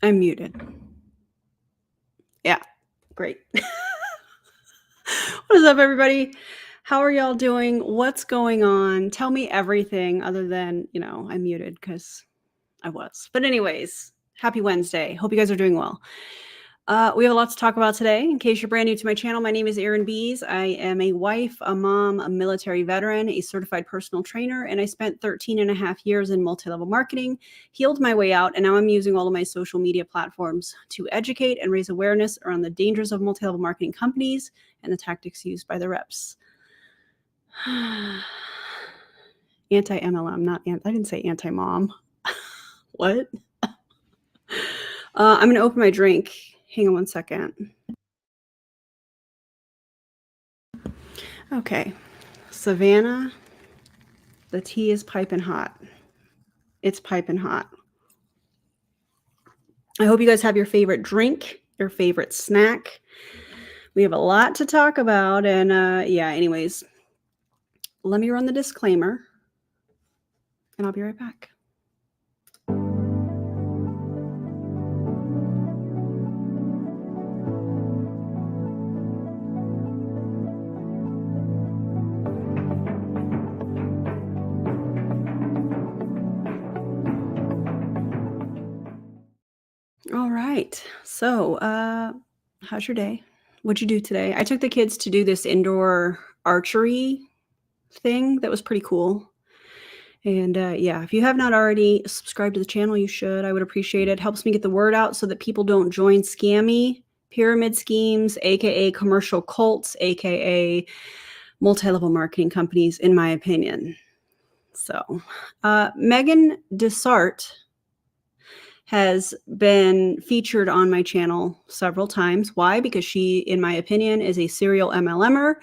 I'm muted. Yeah, great. What is up, everybody? How are y'all doing? What's going on? Tell me everything other than, I'm muted because I was. But anyways, happy Wednesday. Hope you guys are doing well. We have a lot to talk about today. In case you're brand new to my channel, my name is Erin Bees. I am a wife, a mom, a military veteran, a certified personal trainer, and I spent 13 and a half years in multi-level marketing, healed my way out, and now I'm using all of my social media platforms to educate and raise awareness around the dangers of multi-level marketing companies and the tactics used by the reps. Anti-MLM, I didn't say anti-mom. What? I'm going to open my drink. Hang on one second. Okay. Savannah, the tea is piping hot. It's piping hot. I hope you guys have your favorite drink, your favorite snack. We have a lot to talk about. And anyways, let me run the disclaimer and I'll be right back. All right. So, how's your day? What'd you do today? I took the kids to do this indoor archery thing that was pretty cool. And if you have not already subscribed to the channel, you should. I would appreciate it. It helps me get the word out so that people don't join scammy pyramid schemes, aka commercial cults, aka multi-level marketing companies, in my opinion. So, Megan Desart has been featured on my channel several times. Why? Because she, in my opinion, is a serial MLMer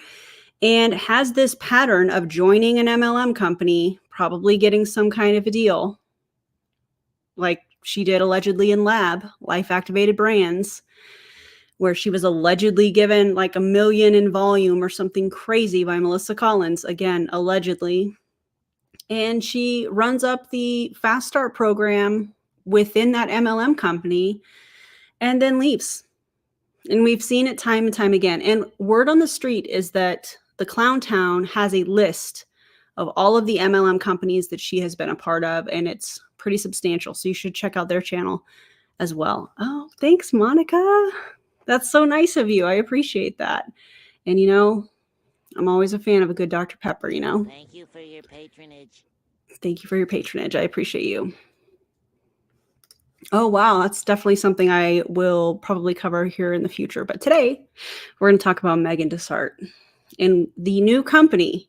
and has this pattern of joining an MLM company, probably getting some kind of a deal, like she did allegedly in Life Activated Brands, where she was allegedly given like $1 million in volume or something crazy by Melissa Collins, again, allegedly. And she runs up the Fast Start program within that MLM company and then leaves. And we've seen it time and time again. And word on the street is that the Clown Town has a list of all of the MLM companies that she has been a part of, and it's pretty substantial. So you should check out their channel as well. Oh, thanks, Monica. That's so nice of you. I appreciate that. And, I'm always a fan of a good Dr. Pepper, Thank you for your patronage. Thank you for your patronage. I appreciate you. Oh, wow. That's definitely something I will probably cover here in the future. But today, we're going to talk about Megan Desart and the new company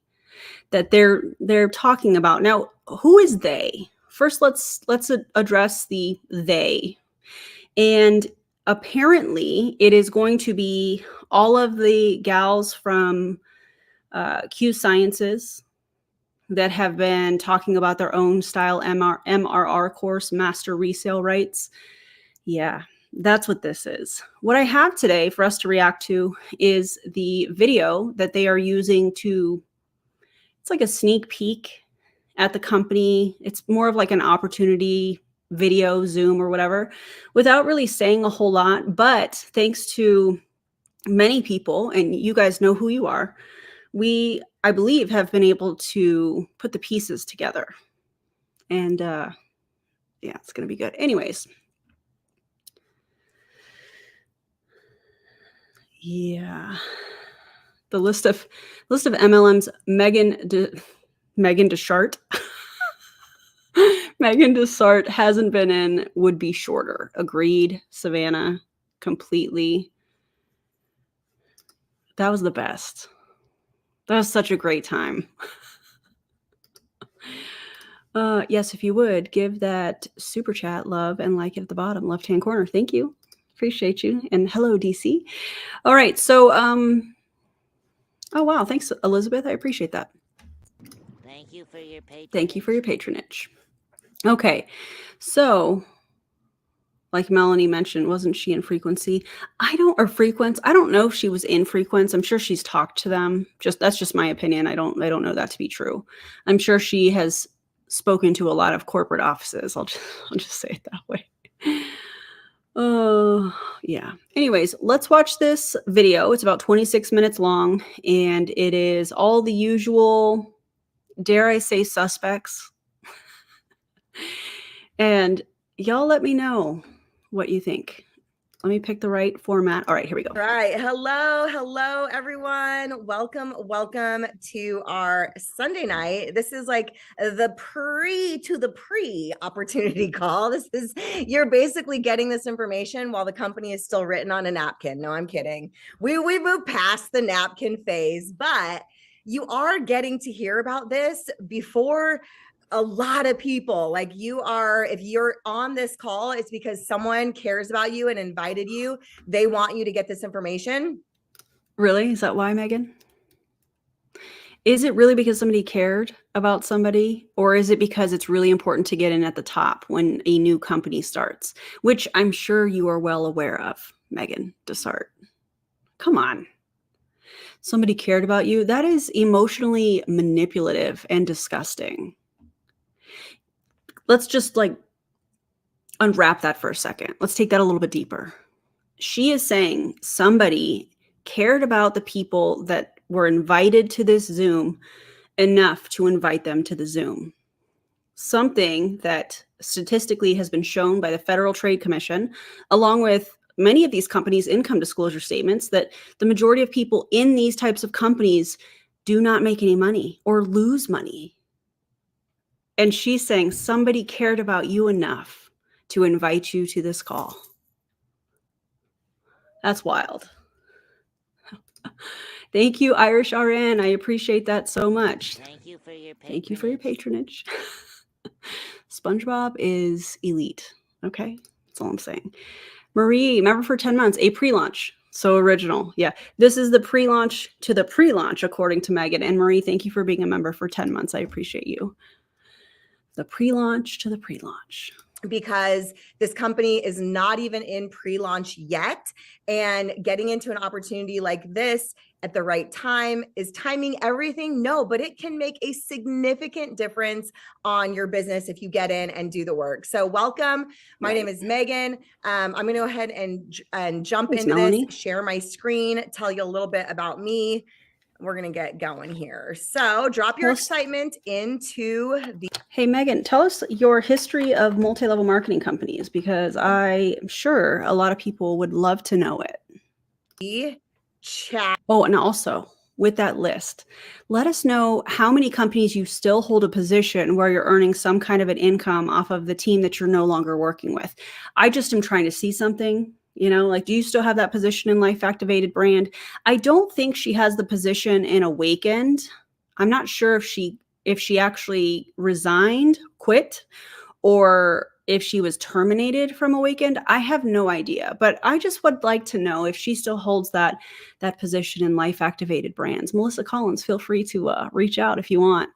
that they're talking about. Now, who is they? First, let's address the they. And apparently, it is going to be all of the gals from Q Sciences that have been talking about their own style MRR course, Master Resale Rights. Yeah, that's what this is. What I have today for us to react to is the video that they are using to, it's like a sneak peek at the company. It's more of like an opportunity video, Zoom or whatever, without really saying a whole lot. But thanks to many people, and you guys know who you are, we, I believe, have been able to put the pieces together. And it's going to be good. Anyways. Yeah. The list of MLMs, Megan Desart. Megan Desart hasn't been in, would be shorter. Agreed, Savannah, completely. That was the best. That was such a great time. Yes, if you would, give that super chat love and like it at the bottom left-hand corner. Thank you. Appreciate you. And hello, DC. All right. So, oh, wow. Thanks, Elizabeth. I appreciate that. Thank you for your patronage. Thank you for your patronage. Okay. So, like Melanie mentioned, wasn't she in Frequency? I don't know if she was in Frequency. I'm sure she's talked to them. That's just my opinion. I don't know that to be true. I'm sure she has spoken to a lot of corporate offices. I'll just say it that way. Yeah. Anyways, let's watch this video. It's about 26 minutes long, and it is all the usual, dare I say, suspects. And y'all let me know what you think. Let me pick the right format. All right, here we go. All right. Hello, everyone. Welcome to our Sunday night. This is like the pre opportunity call. You're basically getting this information while the company is still written on a napkin. No, I'm kidding. We moved past the napkin phase, but you are getting to hear about this before a lot of people. Like if you're on this call, it's because someone cares about you and invited you. They want you to get this information. Really? Is that why, Megan? Is it really because somebody cared about somebody, or is it because it's really important to get in at the top when a new company starts, which I'm sure you are well aware of, Megan Desart? Come on. Somebody cared about you. That is emotionally manipulative and disgusting. Let's just unwrap that for a second. Let's take that a little bit deeper. She is saying somebody cared about the people that were invited to this Zoom enough to invite them to the Zoom. Something that statistically has been shown by the Federal Trade Commission, along with many of these companies' income disclosure statements, that the majority of people in these types of companies do not make any money or lose money. And she's saying somebody cared about you enough to invite you to this call. That's wild. Thank you, Irish RN. I appreciate that so much. Thank you for your patronage. Thank you for your patronage. SpongeBob is elite. Okay, that's all I'm saying. Marie, member for 10 months, a pre-launch. So original. Yeah, this is the pre-launch to the pre-launch, according to Megan. And Marie, thank you for being a member for 10 months. I appreciate you. The pre-launch to the pre-launch. Because this company is not even in pre-launch yet, and getting into an opportunity like this at the right time, is timing everything? No, but it can make a significant difference on your business if you get in and do the work. So welcome. My name is Megan. I'm going to go ahead and jump into Melanie. this, share my screen, tell you a little bit about me. We're going to get going here. So drop your excitement into the... Hey, Megan, tell us your history of multi-level marketing companies, because I'm sure a lot of people would love to know it. Chat. Oh, and also with that list, let us know how many companies you still hold a position where you're earning some kind of an income off of the team that you're no longer working with. I just am trying to see something. Do you still have that position in Life Activated Brand? I don't think she has the position in Awakend. I'm not sure if she actually resigned, quit, or if she was terminated from Awakend. I have no idea, but I just would like to know if she still holds that position in Life Activated Brands. Melissa Collins, feel free to reach out if you want.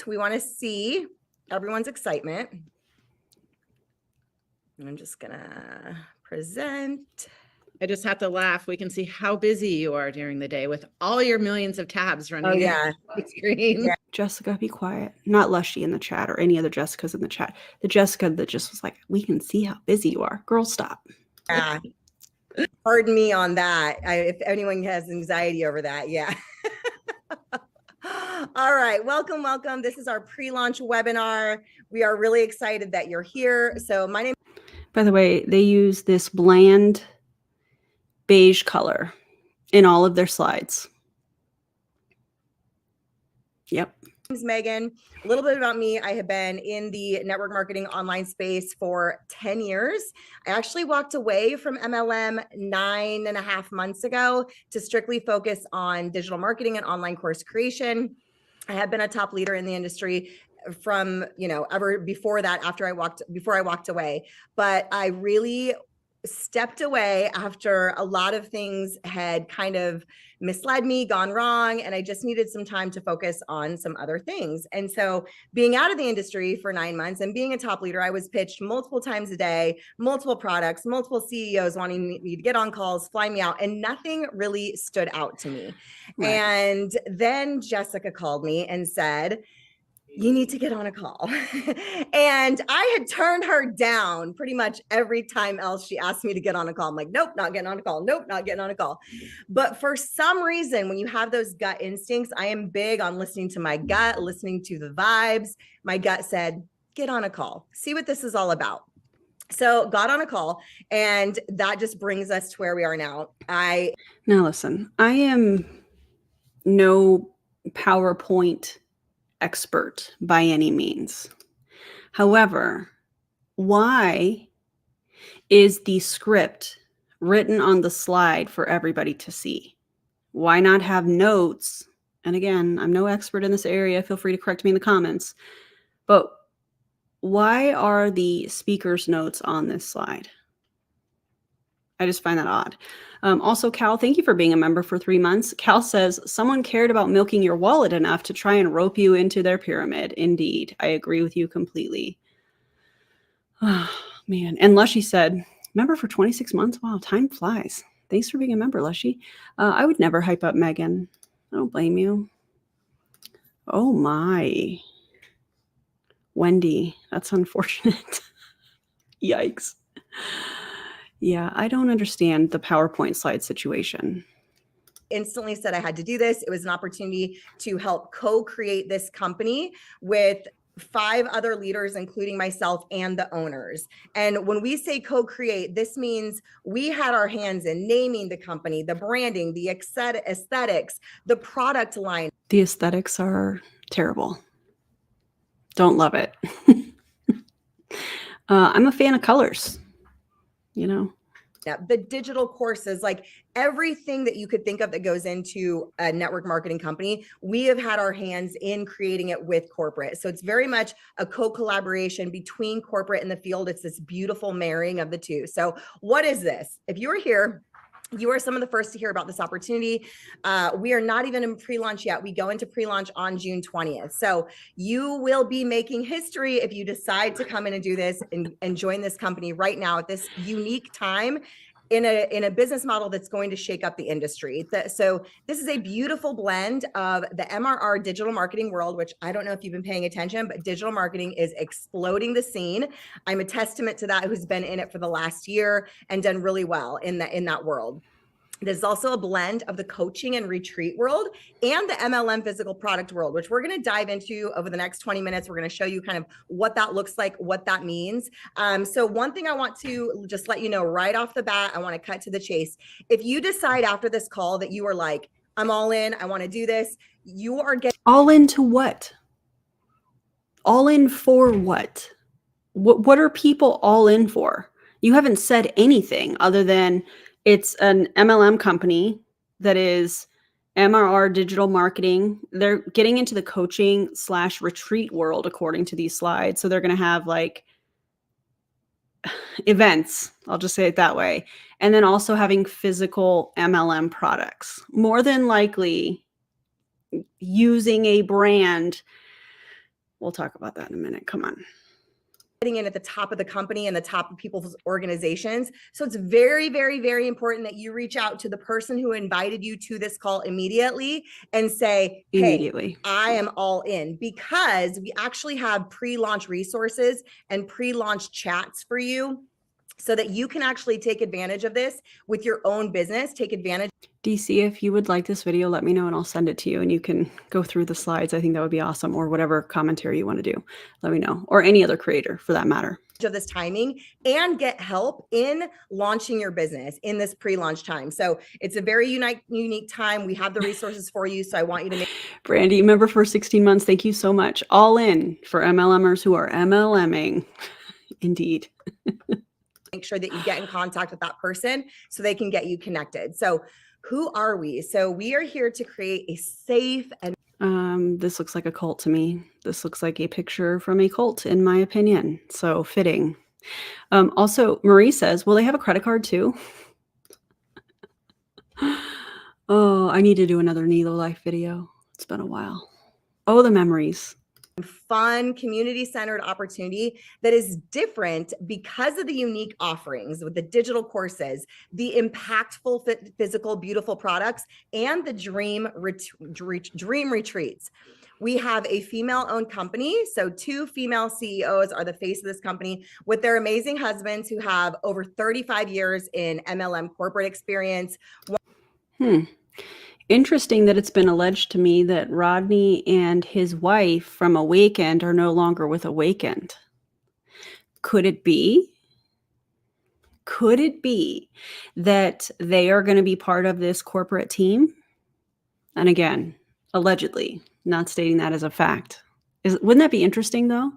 We want to see everyone's excitement. I'm just gonna present. I just have to laugh. We can see how busy you are during the day with all your millions of tabs running. Oh yeah, the screen. Yeah. Jessica, be quiet. Not Lushy in the chat or any other Jessicas in the chat. The Jessica that just was like, we can see how busy you are. Girl, stop. Yeah. Pardon me on that. If anyone has anxiety over that, yeah. All right, welcome. This is our pre-launch webinar. We are really excited that you're here. So my name... By the way, they use this bland beige color in all of their slides. Yep. My name is Megan. A little bit about me. I have been in the network marketing online space for 10 years. I actually walked away from MLM 9.5 months ago to strictly focus on digital marketing and online course creation. I have been a top leader in the industry from, ever before that, before I walked away, but I really stepped away after a lot of things had kind of misled me, gone wrong, and I just needed some time to focus on some other things. And so being out of the industry for 9 months and being a top leader, I was pitched multiple times a day, multiple products, multiple CEOs wanting me to get on calls, fly me out, and nothing really stood out to me. Right. And then Jessica called me and said, you need to get on a call. And I had turned her down pretty much every time else she asked me to get on a call. I'm like, nope, not getting on a call. Nope, not getting on a call. But for some reason, when you have those gut instincts, I am big on listening to my gut, listening to the vibes. My gut said, get on a call, see what this is all about. So got on a call, and that just brings us to where we are now. Now listen, I am no PowerPoint expert by any means. However, why is the script written on the slide for everybody to see? Why not have notes? And again, I'm no expert in this area. Feel free to correct me in the comments. But why are the speaker's notes on this slide? I just find that odd. Also, Cal, thank you for being a member for 3 months. Cal says, someone cared about milking your wallet enough to try and rope you into their pyramid. Indeed. I agree with you completely. Oh, man. And Lushy said, member for 26 months? Wow, time flies. Thanks for being a member, Lushy. I would never hype up Megan. I don't blame you. Oh, my. Wendy, that's unfortunate. Yikes. Yeah, I don't understand the PowerPoint slide situation. Instantly said I had to do this. It was an opportunity to help co-create this company with 5 other leaders, including myself and the owners. And when we say co-create, this means we had our hands in naming the company, the branding, the aesthetics, the product line. The aesthetics are terrible. Don't love it. I'm a fan of colors, you know. The digital courses, like everything that you could think of that goes into a network marketing company, we have had our hands in creating it with corporate. So it's very much a co-collaboration between corporate and the field. It's this beautiful marrying of the two. So what is this? If you are here, you are some of the first to hear about this opportunity. We are not even in pre-launch yet. We go into pre-launch on June 20th. So you will be making history if you decide to come in and do this and join this company right now at this unique time in a business model that's going to shake up the industry. So this is a beautiful blend of the MRR digital marketing world, which I don't know if you've been paying attention, but digital marketing is exploding the scene. I'm a testament to that, who's been in it for the last year and done really well in that world. There's also a blend of the coaching and retreat world and the MLM physical product world, which we're going to dive into over the next 20 minutes. We're going to show you kind of what that looks like, what that means. So one thing I want to just let you know right off the bat, I want to cut to the chase. If you decide after this call that you are like, I'm all in, I want to do this, you are getting all into what? All in for what? What are people all in for? You haven't said anything other than it's an MLM company that is MRR digital marketing. They're getting into the coaching / retreat world, according to these slides. So they're going to have like events. I'll just say it that way. And then also having physical MLM products, more than likely using a brand. We'll talk about that in a minute. Come on. in at the top of the company and the top of people's organizations. So it's very, very, very important that you reach out to the person who invited you to this call immediately and say, hey, I am all in, because we actually have pre-launch resources and pre-launch chats for you so that you can actually take advantage of this with your own business, take advantage. DC, if you would like this video, let me know and I'll send it to you and you can go through the slides. I think that would be awesome, or whatever commentary you want to do. Let me know, or any other creator for that matter. Of this timing and get help in launching your business in this pre-launch time. So it's a very unique time. We have the resources for you. So I want you to make Brandy, member for 16 months. Thank you so much. All in for MLMers who are MLMing. Indeed. Make sure that you get in contact with that person so they can get you connected. So who are we? So we are here to create a safe and this looks like a cult to me. This looks like a picture from a cult, in my opinion. So fitting. Also, Marie says, will they have a credit card too? Oh, I need to do another Nilo Life video. It's been a while. Oh, the memories. fun, community-centered opportunity that is different because of the unique offerings with the digital courses, the impactful physical, beautiful products, and the dream retreats. We have a female-owned company. So 2 female CEOs are the face of this company with their amazing husbands who have over 35 years in MLM corporate experience. Interesting that it's been alleged to me that Rodney and his wife from Awakend are no longer with Awakend. Could it be? Could it be that they are going to be part of this corporate team? And again, allegedly, not stating that as a fact. Wouldn't that be interesting, though?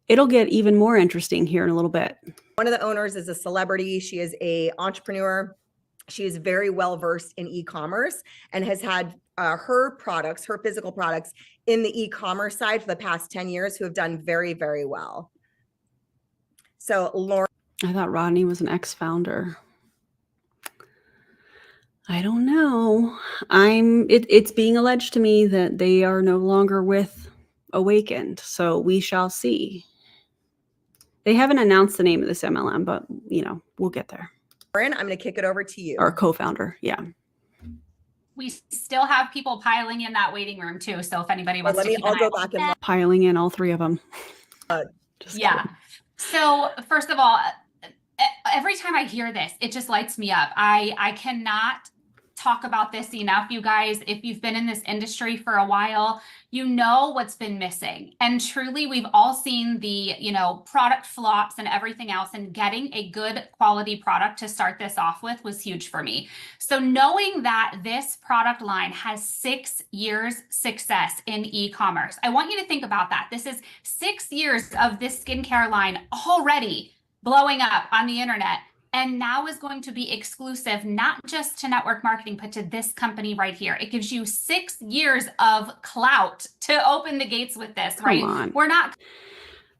It'll get even more interesting here in a little bit. One of the owners is a celebrity. She is an entrepreneur. She is very well versed in e-commerce and has had her products, her physical products in the e-commerce side for the past 10 years who have done very, very well. So Lauren. I thought Rodney was an ex-founder. I don't know. It's being alleged to me that they are no longer with Awakend, so we shall see. They haven't announced the name of this MLM, but we'll get there. Erin, I'm going to kick it over to you. Our co-founder, yeah. We still have people piling in that waiting room too. So if anybody wants to keep I'll go back and piling in all 3 of them. yeah. So first of all, every time I hear this, it just lights me up. I cannot talk about this enough, you guys. If you've been in this industry for a while, you know what's been missing. And truly, we've all seen the, product flops and everything else, and getting a good quality product to start this off with was huge for me. So knowing that this product line has 6 years success in e-commerce, I want you to think about that. This is 6 years of this skincare line already blowing up on the internet, and now is going to be exclusive, not just to network marketing, but to this company right here. It gives you 6 years of clout to open the gates with this, right? Come on. We're not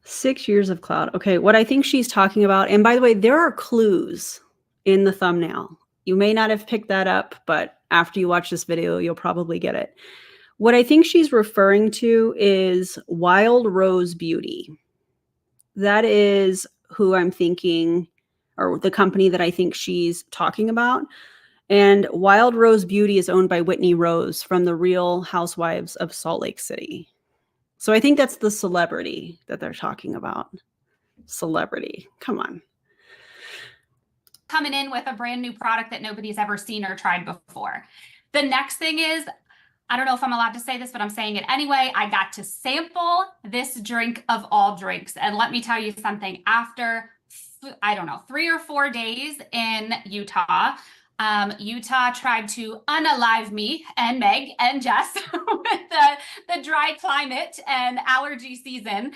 6 years of clout. Okay, what I think she's talking about, and by the way, there are clues in the thumbnail. You may not have picked that up, but after you watch this video, you'll probably get it. What I think she's referring to is Wild Rose Beauty. That is who I'm thinking, or the company that I think she's talking about. And Wild Rose Beauty is owned by Whitney Rose from the Real Housewives of Salt Lake City. So I think that's the celebrity that they're talking about. Celebrity, come on. coming in with a brand new product that nobody's ever seen or tried before. The next thing is, I don't know if I'm allowed to say this, but I'm saying it anyway. I got to sample this drink of all drinks. And let me tell you something, after, I don't know, 3 or 4 days in Utah, Utah tried to unalive me and Meg and Jess with the dry climate and allergy season.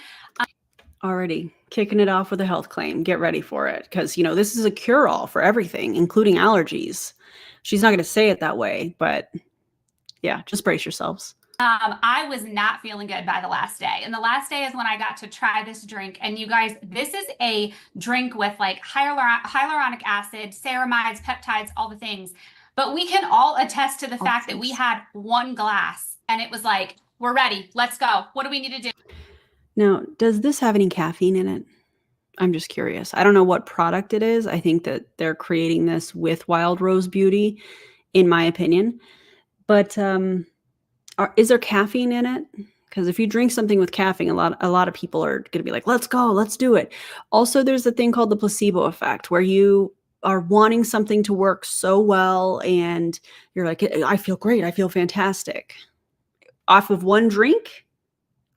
Already kicking it off with a health claim. Get ready for it. Because, you know, this is a cure-all for everything, including allergies. She's not going to say it that way, but yeah, just brace yourselves. I was not feeling good by the last day. And the last day is when I got to try this drink. And you guys, this is a drink with like hyaluronic acid, ceramides, peptides, all the things. But we can all attest to the fact that we had 1 glass and it was like, we're ready. Let's go. What do we need to do? Now, does this have any caffeine in it? I'm just curious. I don't know what product it is. I think that they're creating this with Wild Rose Beauty, in my opinion. But is there caffeine in it? Because if you drink something with caffeine, a lot of people are going to be like, let's go, let's do it. Also, there's a thing called the placebo effect, where you are wanting something to work so well and you're like, I feel great, I feel fantastic. Off of 1 drink?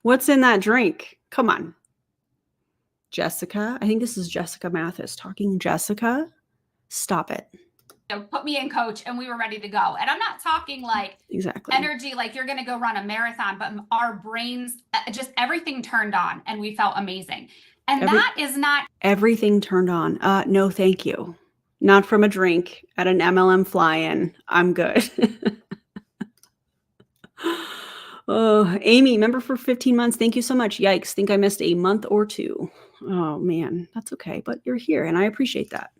What's in that drink? Come on. Jessica, I think this is Jessica Mathis talking. Jessica, stop it. Put me in, coach, and we were ready to go. And I'm not talking like exactly energy, like you're going to go run a marathon, but our brains, just everything turned on and we felt amazing. And that is not everything turned on. No, thank you. Not from a drink at an MLM fly-in. I'm good. Oh, Amy, member for 15 months. Thank you so much. Yikes. Think I missed a month or 2. Oh man, that's okay. But you're here and I appreciate that.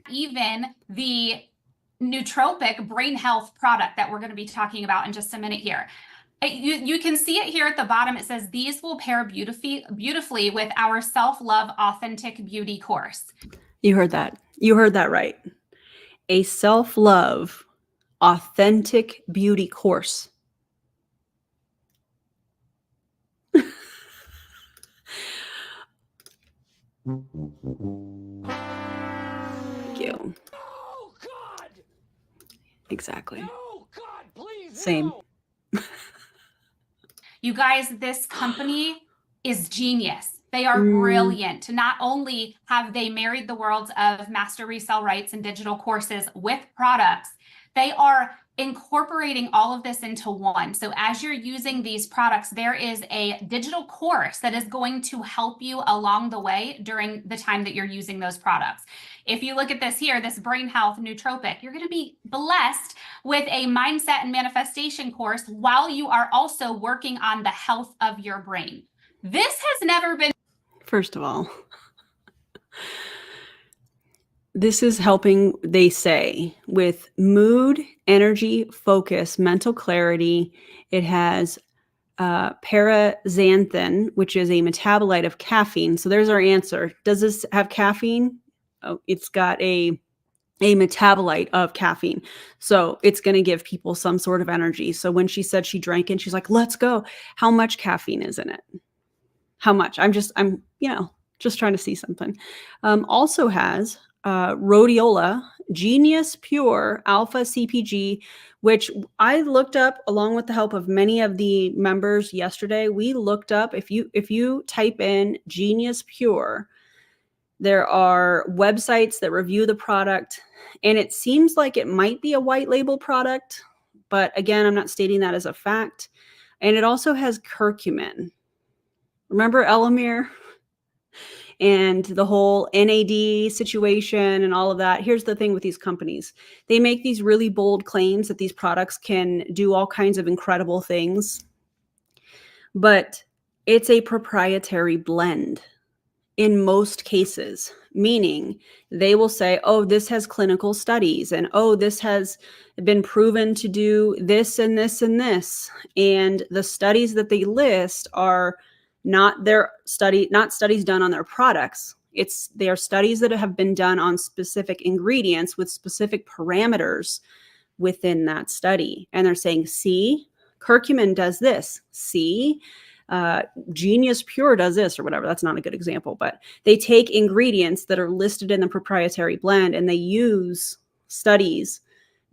Even the nootropic brain health product that we're going to be talking about in just a minute here. You can see it here at the bottom. It says these will pair beautifully with our self-love authentic beauty course. You heard that. You heard that right. A self-love authentic beauty course. Thank you. Oh God! Exactly. No, God, please. Same. No. You guys, this company is genius. They are brilliant. Not only have they married the worlds of master resale rights and digital courses with products, they are incorporating all of this into one. So as you're using these products, there is a digital course that is going to help you along the way during the time that you're using those products. If you look at this here, this brain health nootropic, you're going to be blessed with a mindset and manifestation course while you are also working on the health of your brain. This has never been. First of all, this is helping, they say, with mood, energy, focus, mental clarity. It has paraxanthin, which is a metabolite of caffeine. So there's our answer. Does this have caffeine? Oh, it's got a metabolite of caffeine. So it's going to give people some sort of energy. So when she said she drank it, she's like, let's go. How much caffeine is in it? How much? I'm just trying to see something. Also has rhodiola, Genius Pure Alpha CPG, which I looked up along with the help of many of the members yesterday. We looked up, if you type in Genius Pure, there are websites that review the product, and it seems like it might be a white label product, but again, I'm not stating that as a fact. And it also has curcumin. Remember Elamir and the whole NAD situation and all of that? Here's the thing with these companies. They make these really bold claims that these products can do all kinds of incredible things, but it's a proprietary blend in most cases, meaning they will say, oh, this has clinical studies, and oh, this has been proven to do this and this and this. And the studies that they list are not studies done on their products. They are studies that have been done on specific ingredients with specific parameters within that study. And they're saying, see, curcumin does this. See, Genius Pure does this, or whatever. That's not a good example, but they take ingredients that are listed in the proprietary blend and they use studies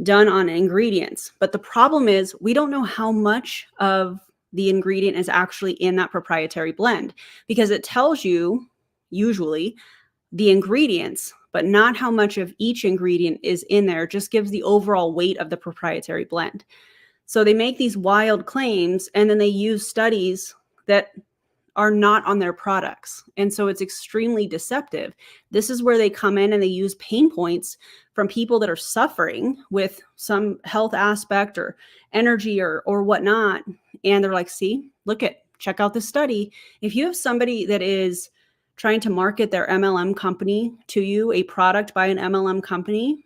done on ingredients. But the problem is we don't know how much of the ingredient is actually in that proprietary blend, because it tells you usually the ingredients, but not how much of each ingredient is in there. It just gives the overall weight of the proprietary blend. So they make these wild claims and then they use studies that are not on their products. And so it's extremely deceptive. This is where they come in and they use pain points from people that are suffering with some health aspect or energy or whatnot. And they're like, see, check out this study. If you have somebody that is trying to market their MLM company to you, a product by an MLM company,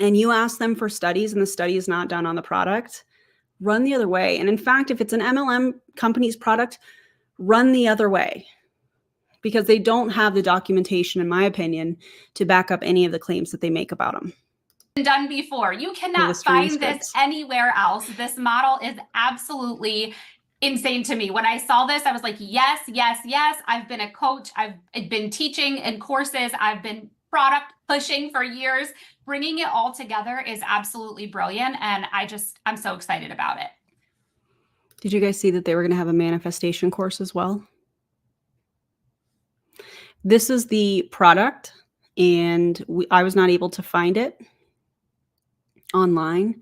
and you ask them for studies and the study is not done on the product, run the other way. And in fact, if it's an MLM company's product, run the other way, because they don't have the documentation, in my opinion, to back up any of the claims that they make about them. Done before. You cannot find this anywhere else. This model is absolutely insane to me. When I saw this, I was like, yes, yes, yes. I've been a coach. I've been teaching in courses. I've been product pushing for years. Bringing it all together is absolutely brilliant. And I'm so excited about it. Did you guys see that they were going to have a manifestation course as well? This is the product, and I was not able to find it online,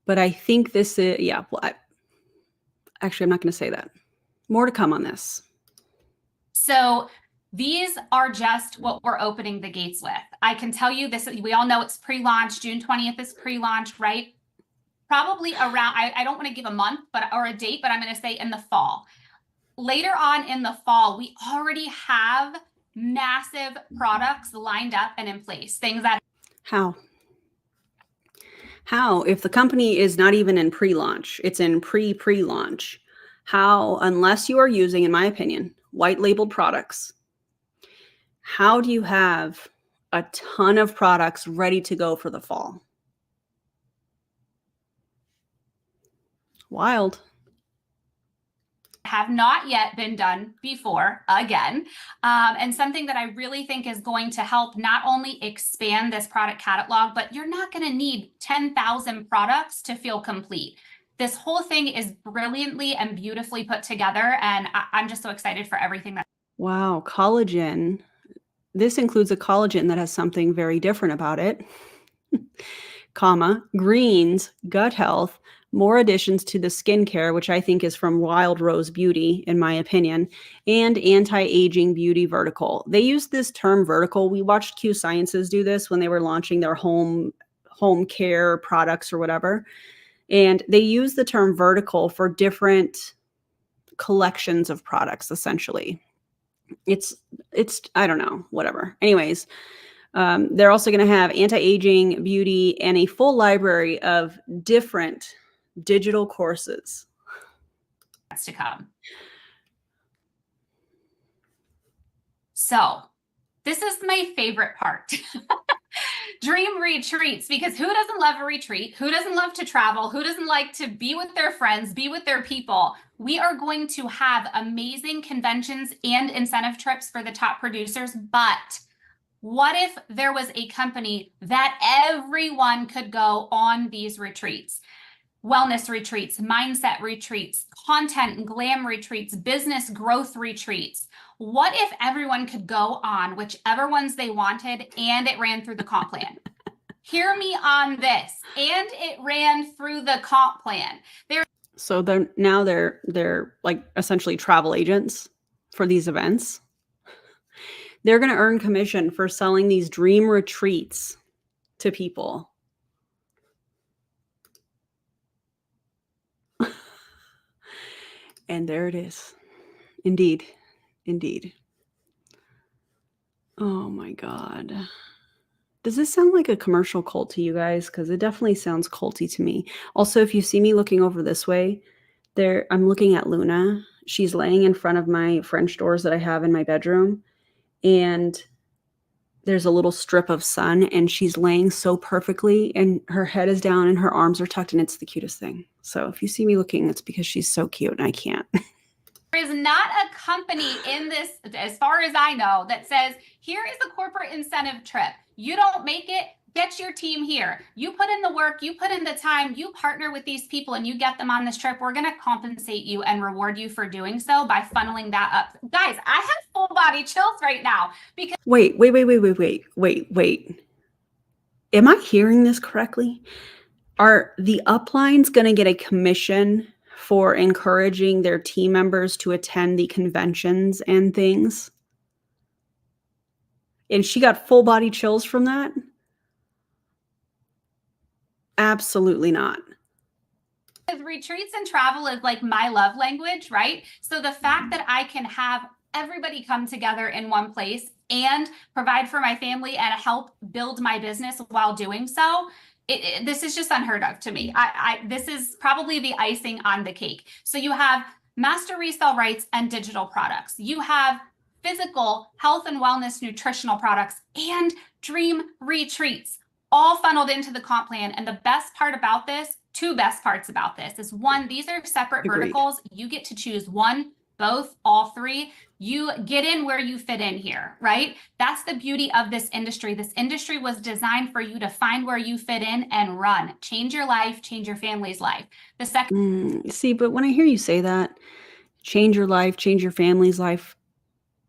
but I think this is, yeah, well, actually, I'm not going to say that. More to come on this. So these are just what we're opening the gates with. I can tell you this, we all know it's pre-launch. June 20th is pre-launch, right? Probably around, I don't want to give a month or a date, but I'm going to say in the fall. Later on in the fall, we already have massive products lined up and in place. Things that. How, if the company is not even in pre-launch, it's in pre-launch, how, unless you are using, in my opinion, white labeled products, how do you have a ton of products ready to go for the fall? Wild. Have not yet been done before again. And something that I really think is going to help not only expand this product catalog, but you're not going to need 10,000 products to feel complete. This whole thing is brilliantly and beautifully put together. And I'm just so excited for everything that. Wow, collagen. This includes a collagen that has something very different about it. Comma, greens, gut health, more additions to the skincare, which I think is from Wild Rose Beauty, in my opinion, and anti-aging beauty vertical. They use this term vertical. We watched Q Sciences do this when they were launching their home care products or whatever. And they use the term vertical for different collections of products, essentially. It's I don't know, whatever. Anyways, they're also going to have anti-aging beauty and a full library of different digital courses. That's to come. So this is my favorite part. Dream retreats, because who doesn't love a retreat? Who doesn't love to travel? Who doesn't like to be with their friends, be with their people? We are going to have amazing conventions and incentive trips for the top producers, but what if there was a company that everyone could go on these retreats? Wellness retreats, mindset retreats, content and glam retreats, business growth retreats. What if everyone could go on whichever ones they wanted and it ran through the comp plan? Hear me on this. And it ran through the comp plan. So they're like essentially travel agents for these events. They're going to earn commission for selling these dream retreats to people. And there it is. Indeed. Indeed. Oh my God. Does this sound like a commercial cult to you guys? Because it definitely sounds culty to me. Also, if you see me looking over this way, I'm looking at Luna. She's laying in front of my French doors that I have in my bedroom. And there's a little strip of sun and she's laying so perfectly and her head is down and her arms are tucked and it's the cutest thing. So if you see me looking, it's because she's so cute and I can't. There is not a company in this, as far as I know, that says, here is a corporate incentive trip. You don't make it, get your team here. You put in the work, you put in the time, you partner with these people and you get them on this trip. We're going to compensate you and reward you for doing so by funneling that up. Guys, I have full body chills right now because Wait. Am I hearing this correctly? Are the uplines going to get a commission for encouraging their team members to attend the conventions and things? And she got full body chills from that? Absolutely not. retreats and travel is like my love language, right? So the fact that I can have everybody come together in one place and provide for my family and help build my business while doing so, this is just unheard of to me. This is probably the icing on the cake. So you have master resale rights and digital products. You have physical health and wellness nutritional products and dream retreats all funneled into the comp plan. And the best part about this, two best parts about this is one, these are separate Agreed. verticals. You get to choose one, both, all three. You get in where you fit in here, right? That's the beauty of this industry. This industry was designed for you to find where you fit in and run. Change your life, change your family's life. The second. See, but when I hear you say that, change your life, change your family's life,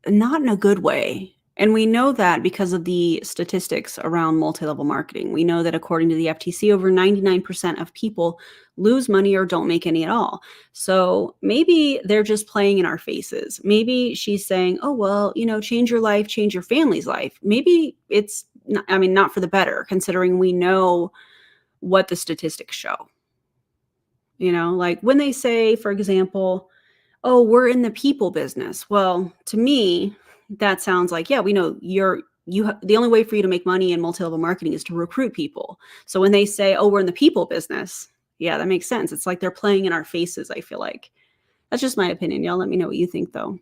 not in a good way. And we know that because of the statistics around multi-level marketing. We know that according to the FTC, over 99% of people lose money or don't make any at all. So maybe they're just playing in our faces. Maybe she's saying, oh, well, change your life, change your family's life. Maybe it's, not for the better, considering we know what the statistics show. Like when they say, for example, oh, we're in the people business. Well, to me, that sounds like, yeah, we know you're the only way for you to make money in multi-level marketing is to recruit people. So when they say, oh, we're in the people business, yeah, that makes sense. It's like they're playing in our faces, I feel like. That's just my opinion. Y'all let me know what you think, though.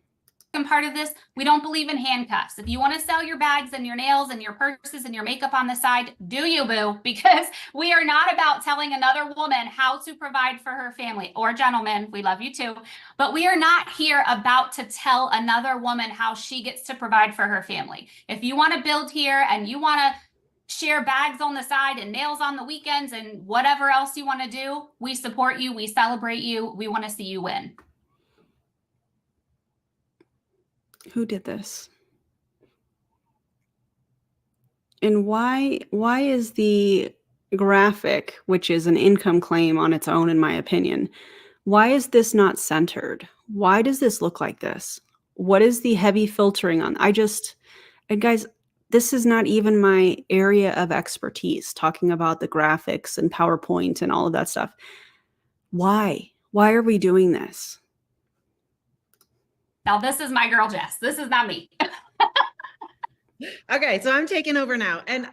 Part of this, we don't believe in handcuffs. If you want to sell your bags and your nails and your purses and your makeup on the side, do you, boo? Because we are not about telling another woman how to provide for her family, or gentlemen, we love you too, but we are not here about to tell another woman how she gets to provide for her family. If you want to build here and you want to share bags on the side and nails on the weekends and whatever else you want to do, we support you, we celebrate you, we want to see you win. Who did this? And why is the graphic, which is an income claim on its own, in my opinion, why is this not centered? Why does this look like this? What is the heavy filtering on? And guys, this is not even my area of expertise, talking about the graphics and PowerPoint and all of that stuff. Why? Why are we doing this? Now, this is my girl, Jess. This is not me. Okay, so I'm taking over now. And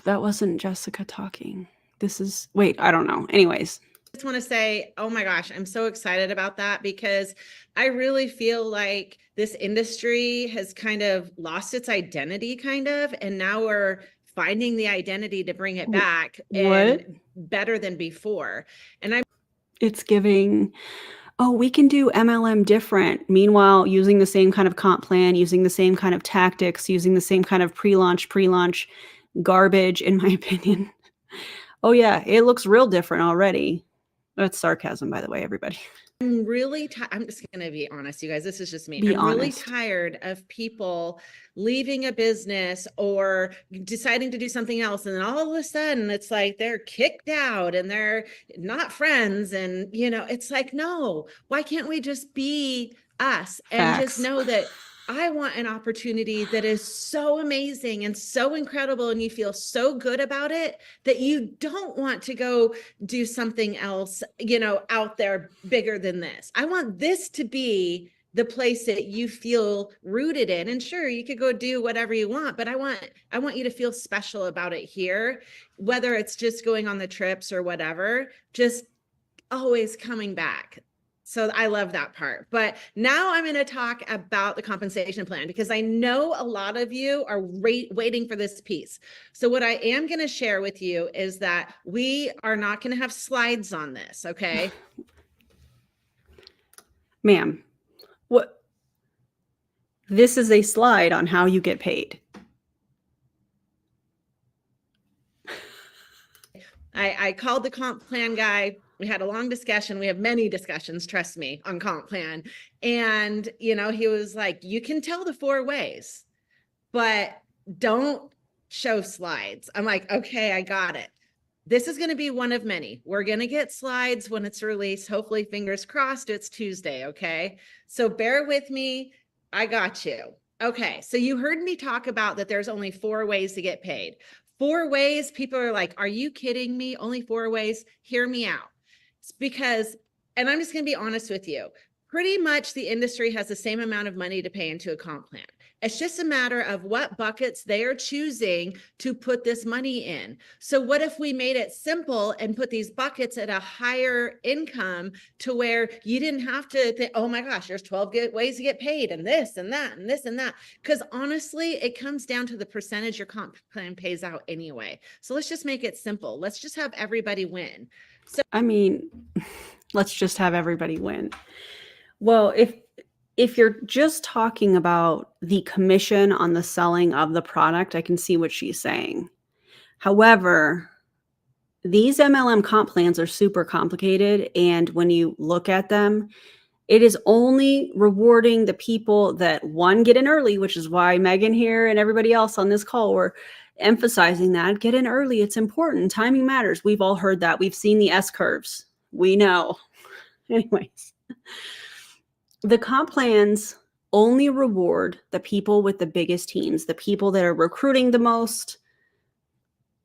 That wasn't Jessica talking. Wait, I don't know. Anyways. just want to say, oh my gosh, I'm so excited about that because I really feel like this industry has kind of lost its identity and now we're finding the identity to bring it back and better than before. And it's giving, oh, we can do MLM different. Meanwhile, using the same kind of comp plan, using the same kind of tactics, using the same kind of pre-launch garbage, in my opinion. Oh yeah, it looks real different already. That's sarcasm, by the way, everybody. I'm really I'm just going to be honest, you guys. This is just me. Be I'm really honest. tired of people leaving a business or deciding to do something else. And then all of a sudden it's like they're kicked out and they're not friends. And, it's like, no, why can't we just be us and Facts. just know that I want an opportunity that is so amazing and so incredible and you feel so good about it that you don't want to go do something else, out there bigger than this. I want this to be the place that you feel rooted in. And sure, you could go do whatever you want, but I want you to feel special about it here, whether it's just going on the trips or whatever, just always coming back. So I love that part. But now I'm going to talk about the compensation plan because I know a lot of you are waiting for this piece. So what I am going to share with you is that we are not going to have slides on this. Okay. Ma'am, what? This is a slide on how you get paid. I called the comp plan guy. We had a long discussion. We have many discussions, trust me, on comp plan. And, he was like, you can tell the 4 ways, but don't show slides. I'm like, okay, I got it. This is going to be one of many. We're going to get slides when it's released. Hopefully, fingers crossed, it's Tuesday. Okay. So bear with me. I got you. Okay. So you heard me talk about that there's only 4 ways to get paid. 4 ways. People are like, are you kidding me? Only 4 ways? Hear me out. It's because, and I'm just going to be honest with you, pretty much the industry has the same amount of money to pay into a comp plan. It's just a matter of what buckets they are choosing to put this money in. So what if we made it simple and put these buckets at a higher income to where you didn't have to think, oh my gosh, there's 12 ways to get paid and this and that and this and that. Because honestly, it comes down to the percentage your comp plan pays out anyway. So let's just make it simple. Let's just have everybody win. So I mean, let's just have everybody win. Well, if you're just talking about the commission on the selling of the product, I can see what she's saying. However, these MLM comp plans are super complicated. And when you look at them, it is only rewarding the people that, one, get in early, which is why Megan here and everybody else on this call were emphasizing that. Get in early. It's important. Timing matters. We've all heard that. We've seen the S curves. We know. Anyways, the comp plans only reward the people with the biggest teams, the people that are recruiting the most.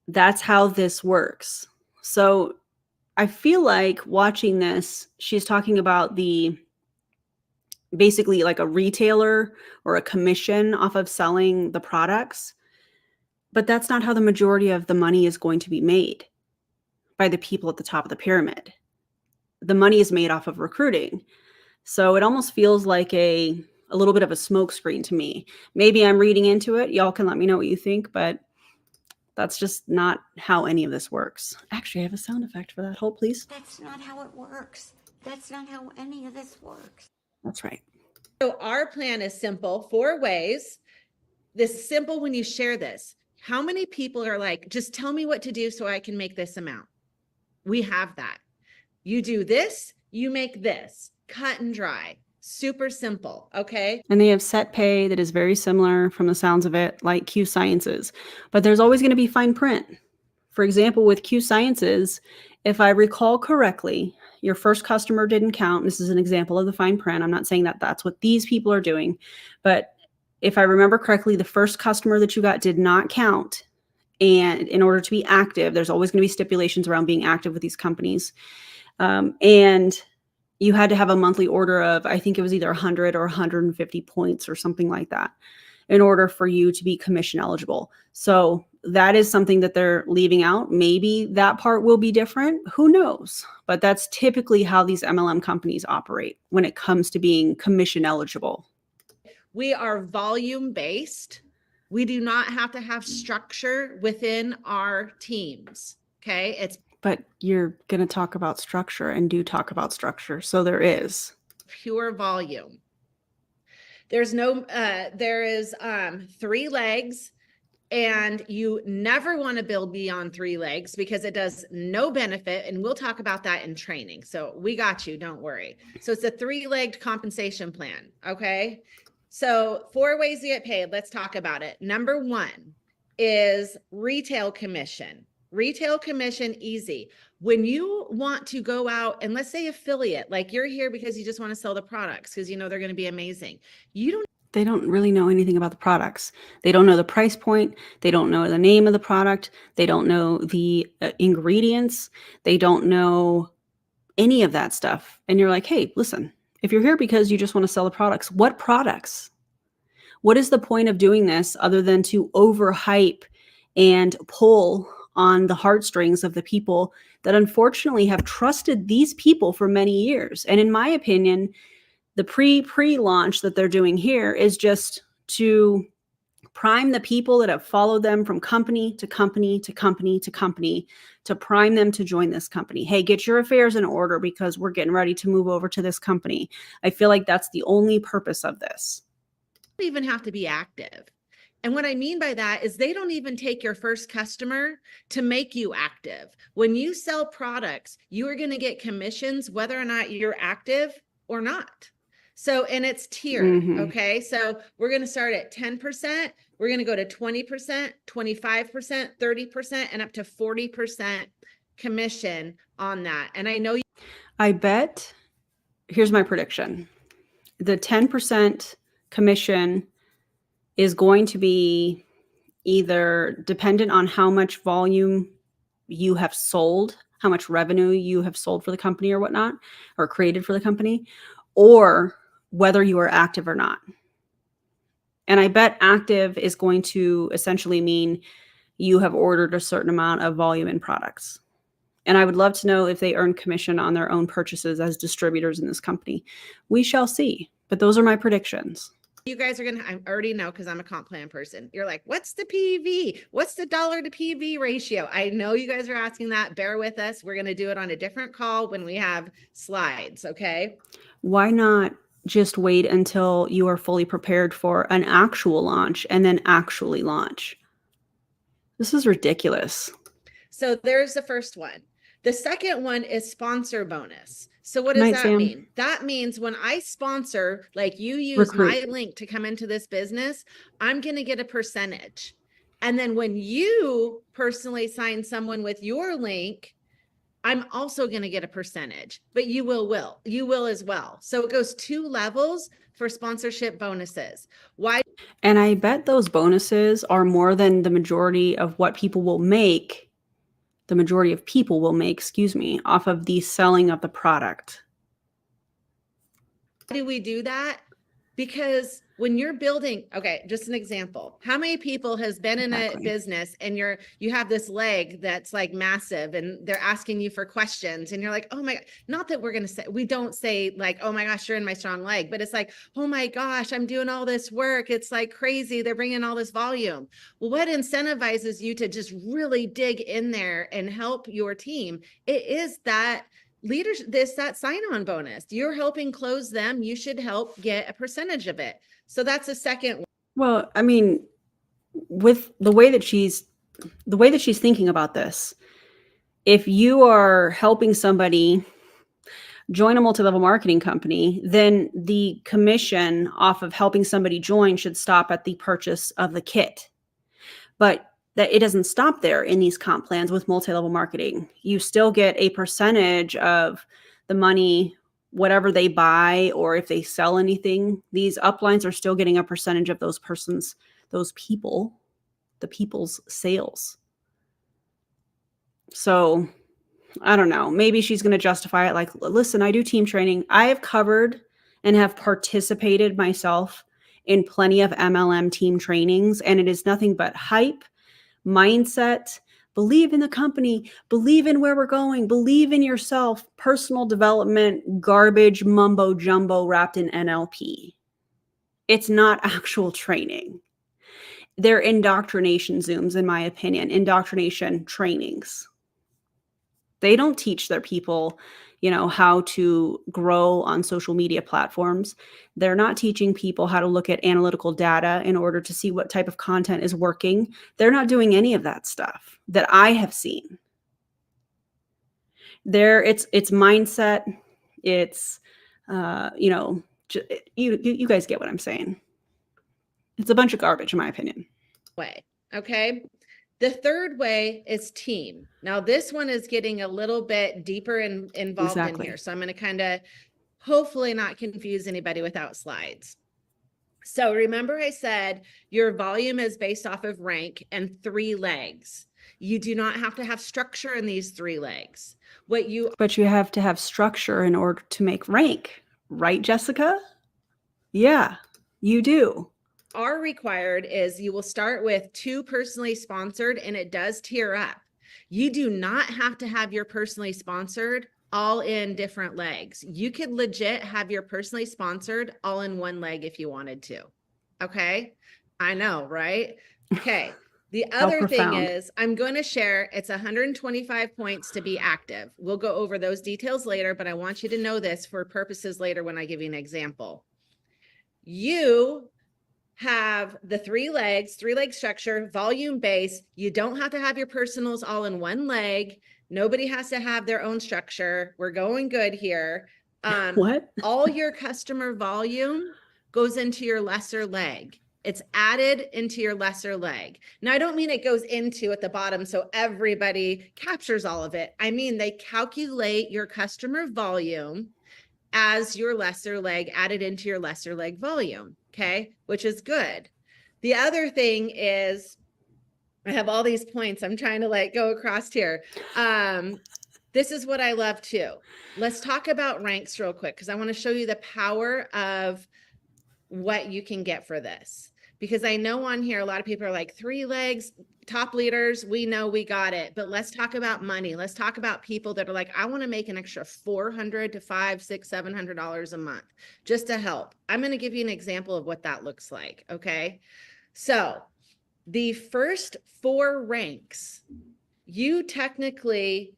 That's how this works. So I feel like watching this, she's talking about basically like a retailer or a commission off of selling the products. But that's not how the majority of the money is going to be made, by the people at the top of the pyramid. The money is made off of recruiting. So it almost feels like a little bit of a smokescreen to me. Maybe I'm reading into it. Y'all can let me know what you think, but that's just not how any of this works. Actually, I have a sound effect for that. Hold, please. That's not how it works. That's not how any of this works. That's right. So our plan is simple, 4 ways. This is simple when you share this. How many people are like, just tell me what to do so I can make this amount? We have that. You do this, you make this. Cut and dry. Super simple, okay? And they have set pay that is very similar from the sounds of it, like Q Sciences. But there's always going to be fine print. For example, with Q Sciences, if I recall correctly, your first customer didn't count. This is an example of the fine print. I'm not saying that that's what these people are doing. But if I remember correctly, the first customer that you got did not count. And in order to be active, there's always going to be stipulations around being active with these companies. And you had to have a monthly order of, I think it was either 100 or 150 points or something like that in order for you to be commission eligible. So that is something that they're leaving out. Maybe that part will be different. Who knows? But that's typically how these MLM companies operate when it comes to being commission eligible. We are volume based. We do not have to have structure within our teams. Okay. It's But you're going to talk about structure and do talk about structure. So there is. pure volume. There's no, there is 3 legs, and you never want to build beyond 3 legs because it does no benefit. And we'll talk about that in training. So we got you, don't worry. So it's a 3-legged compensation plan. Okay. So 4 ways to get paid. Let's talk about it. Number 1 is retail commission. Retail commission, easy. When you want to go out and let's say affiliate, like you're here because you just want to sell the products because you know they're going to be amazing. They don't really know anything about the products. They don't know the price point. They don't know the name of the product. They don't know the ingredients. They don't know any of that stuff. And you're like, hey, listen, if you're here because you just want to sell the products, what products? What is the point of doing this other than to overhype and pull on the heartstrings of the people that unfortunately have trusted these people for many years? And in my opinion, the pre-launch that they're doing here is just to prime the people that have followed them from company to company to company to company to prime them to join this company. Hey, get your affairs in order because we're getting ready to move over to this company. I feel like that's the only purpose of this. don't even have to be active. And what I mean by that is they don't even take your first customer to make you active. When you sell products, you are going to get commissions whether or not you're active or not. So, and it's tiered. Okay. So we're going to start at 10%. We're going to go to 20%, 25%, 30%, and up to 40% commission on that. And I know I bet, here's my prediction. The 10% commission is going to be either dependent on how much volume you have sold, how much revenue you have sold for the company or whatnot, or created for the company, or whether you are active or not. And I bet active is going to essentially mean you have ordered a certain amount of volume in products. And I would love to know if they earn commission on their own purchases as distributors in this company. We shall see, but those are my predictions. you guys are going to, I already know because I'm a comp plan person. You're like, what's the PV? What's the dollar to PV ratio? I know you guys are asking that. Bear with us. We're going to do it on a different call when we have slides. Okay. Why not just wait until you are fully prepared for an actual launch and then actually launch? This is ridiculous. So there's the first one. The second one is sponsor bonus. So what does that mean? That means when I sponsor, like you use my link to come into this business, I'm going to get a percentage. And then when you personally sign someone with your link, I'm also going to get a percentage, but you will as well. So it goes 2 levels for sponsorship bonuses. Why? And I bet those bonuses are more than the majority of what people will make. The majority of people will make, off of the selling of the product. Why do we do that? Because when you're building, okay, just an example. How many people has been in a Exactly. business and you have this leg that's like massive and they're asking you for questions and you're like, oh my, not that we don't say like, oh my gosh, you're in my strong leg, but it's like, oh my gosh, I'm doing all this work. It's like crazy. They're bringing all this volume. Well, what incentivizes you to just really dig in there and help your team? It is that leaders, that sign-on bonus. You're helping close them. You should help get a percentage of it. So that's a second one. Well, I mean, with the way that she's thinking about this, if you are helping somebody join a multi-level marketing company, then the commission off of helping somebody join should stop at the purchase of the kit. But that it doesn't stop there in these comp plans with multi-level marketing. You still get a percentage of the money, whatever they buy, or if they sell anything. These uplines are still getting a percentage of the people's sales. So I don't know. Maybe she's going to justify it like, listen, I do team training. I have covered and have participated myself in plenty of MLM team trainings, and it is nothing but hype, mindset, believe in the company, believe in where we're going, believe in yourself, personal development, garbage, mumbo jumbo wrapped in NLP. It's not actual training. They're indoctrination Zooms, in my opinion, indoctrination trainings. They don't teach their people, how to grow on social media platforms. They're not teaching people how to look at analytical data in order to see what type of content is working. They're not doing any of that stuff that I have seen. It's mindset. It's, you guys get what I'm saying. It's a bunch of garbage, in my opinion. Way. Okay. The third way is team. Now, this one is getting a little bit deeper involved in here. So I'm going to kind of hopefully not confuse anybody without slides. So remember I said your volume is based off of rank and 3 legs. You do not have to have structure in these 3 legs. But you have to have structure in order to make rank, right, Jessica? Yeah, you do. Are required is you will start with 2 personally sponsored and it does tier up. You do not have to have your personally sponsored all in different legs. You could legit have your personally sponsored all in 1 leg if you wanted to. Okay. I know, right? Okay. The other thing is I'm going to share, it's 125 points to be active. We'll go over those details later, but I want you to know this for purposes later when I give you an example. You have the 3 leg structure, volume base. You don't have to have your personals all in 1 leg. Nobody has to have their own structure. We're going good here. What? All your customer volume goes into your lesser leg. It's added into your lesser leg. Now, I don't mean it goes into at the bottom so everybody captures all of it. I mean, they calculate your customer volume as your lesser leg added into your lesser leg volume. Okay, which is good. The other thing is I have all these points. I'm trying to like go across here. This is what I love too. Let's talk about ranks real quick because I want to show you the power of what you can get for this. Because I know on here, a lot of people are like 3 legs, top leaders, we know we got it, but let's talk about money. Let's talk about people that are like, I want to make an extra $400 to $500, $600, $700 a month just to help. I'm going to give you an example of what that looks like. Okay. So the first 4 ranks, you technically,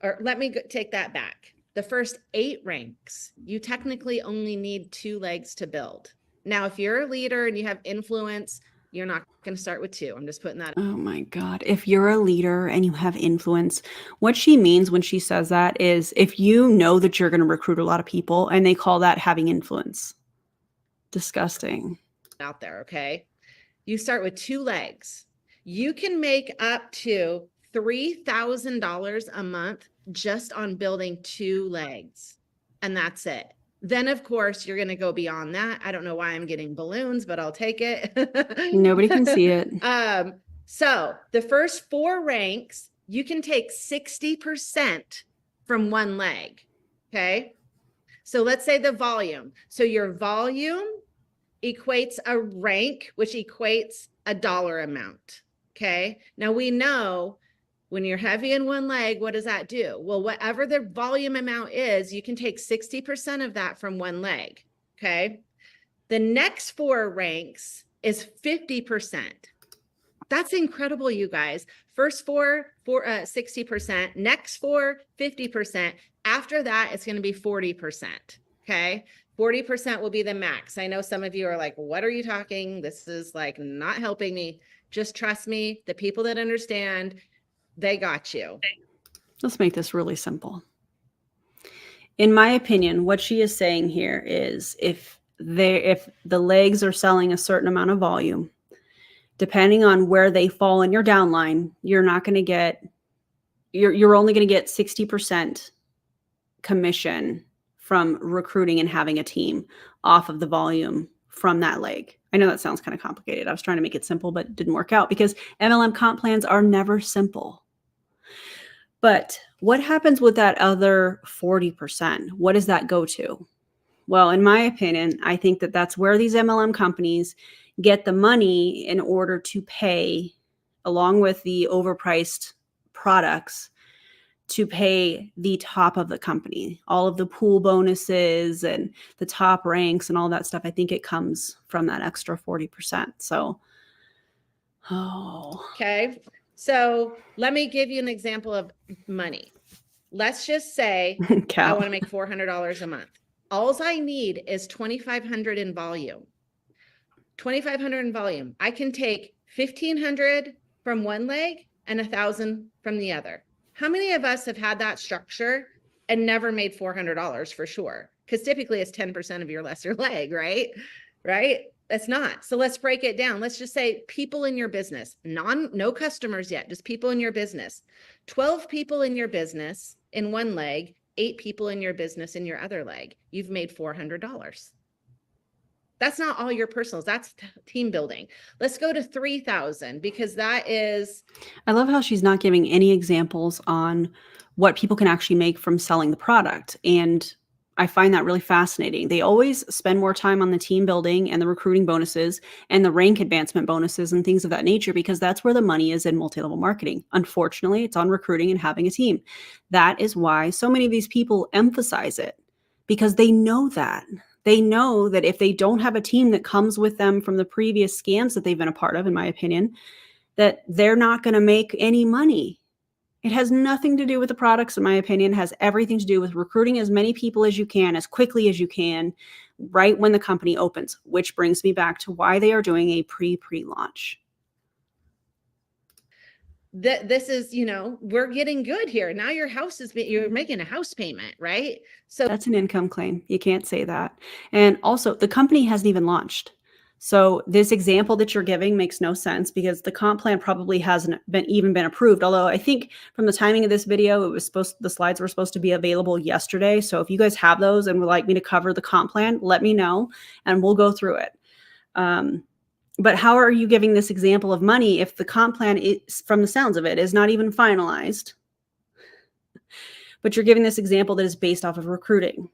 or let me take that back. The first 8 ranks, you technically only need 2 legs to build. Now, if you're a leader and you have influence, you're not going to start with 2. I'm just putting that. Oh my God. If you're a leader and you have influence, what she means when she says that is if you know that you're going to recruit a lot of people and they call that having influence. Disgusting. Out there. Okay. You start with 2 legs. You can make up to $3,000 a month just on building 2 legs. And that's it. Then, of course, you're going to go beyond that. I don't know why I'm getting balloons, but I'll take it. Nobody can see it. So the first 4 ranks, you can take 60% from 1 leg. Okay. So let's say the volume. So your volume equates a rank, which equates a dollar amount. Okay. Now we know when you're heavy in one leg, what does that do? Well, whatever the volume amount is, you can take 60% of that from one leg. Okay. The next 4 ranks is 50%. That's incredible, you guys. First 4, 60%, next 4, 50%. After that, it's going to be 40%. Okay. 40% will be the max. I know some of you are like, what are you talking? This is like not helping me. Just trust me. The people that understand, they got you. Let's make this really simple. In my opinion, what she is saying here is if the legs are selling a certain amount of volume, depending on where they fall in your downline, you're not going to get, you're only going to get 60% commission from recruiting and having a team off of the volume from that leg. I know that sounds kind of complicated. I was trying to make it simple, but it didn't work out because MLM comp plans are never simple. But what happens with that other 40%? What does that go to? Well, in my opinion, I think that that's where these MLM companies get the money in order to pay, along with the overpriced products, to pay the top of the company, all of the pool bonuses and the top ranks and all that stuff. I think it comes from that extra 40%. So, Okay. So let me give you an example of money. Let's just say I want to make $400 a month. All I need is 2,500 in volume. 2,500 in volume. I can take 1,500 from one leg and 1,000 from the other. How many of us have had that structure and never made $400 for sure? Because typically it's 10% of your lesser leg, right? Right? That's not. So let's break it down. Let's just say people in your business, no customers yet, just people in your business. 12 people in your business in one leg, 8 people in your business in your other leg. You've made $400. That's not all your personals. That's team building. Let's go to 3,000 because that is. I love how she's not giving any examples on what people can actually make from selling the product. And I find that really fascinating. They always spend more time on the team building and the recruiting bonuses and the rank advancement bonuses and things of that nature, because that's where the money is in multi-level marketing. Unfortunately, it's on recruiting and having a team. That is why so many of these people emphasize it, because they know that. They know that if they don't have a team that comes with them from the previous scams that they've been a part of, in my opinion, that they're not going to make any money. It has nothing to do with the products, in my opinion. It has everything to do with recruiting as many people as you can, as quickly as you can, right when the company opens, which brings me back to why they are doing a pre-launch. This is, we're getting good here. Now your house you're making a house payment, right? So that's an income claim. You can't say that. And also the company hasn't even launched. So this example that you're giving makes no sense because the comp plan probably hasn't even been approved. Although I think from the timing of this video, the slides were supposed to be available yesterday. So if you guys have those and would like me to cover the comp plan, let me know and we'll go through it. But how are you giving this example of money if the comp plan is, from the sounds of it, is not even finalized? But you're giving this example that is based off of recruiting.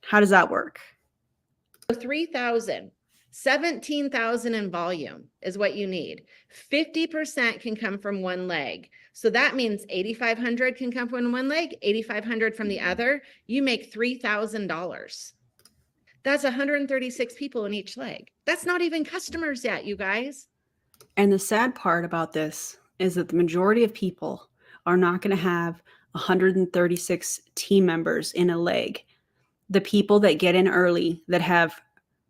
How does that work? 3,000. 17,000 in volume is what you need. 50% can come from one leg. So that means 8,500 can come from one leg, 8,500 from the other. You make $3,000. That's 136 people in each leg. That's not even customers yet, you guys. And the sad part about this is that the majority of people are not going to have 136 team members in a leg. The people that get in early, that have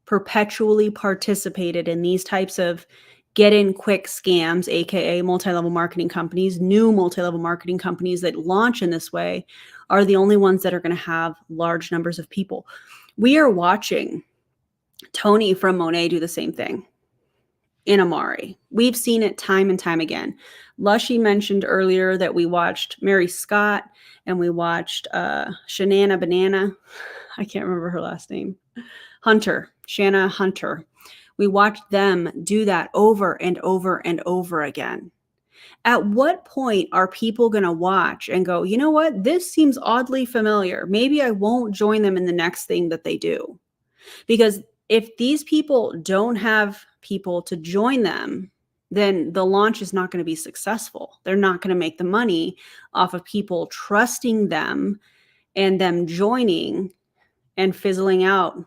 perpetually participated in these types of get in quick scams, aka multi-level marketing companies, new multi-level marketing companies that launch in this way, are the only ones that are going to have large numbers of people. We are watching Tony from Monet do the same thing in Amari. We've seen it time and time again. Lushy mentioned earlier that we watched Mary Scott and we watched Shanana Banana. I can't remember her last name. Shanna Hunter. We watched them do that over and over and over again. At what point are people going to watch and go, you know what? This seems oddly familiar. Maybe I won't join them in the next thing that they do. Because if these people don't have people to join them, then the launch is not going to be successful. They're not going to make the money off of people trusting them and them joining and fizzling out,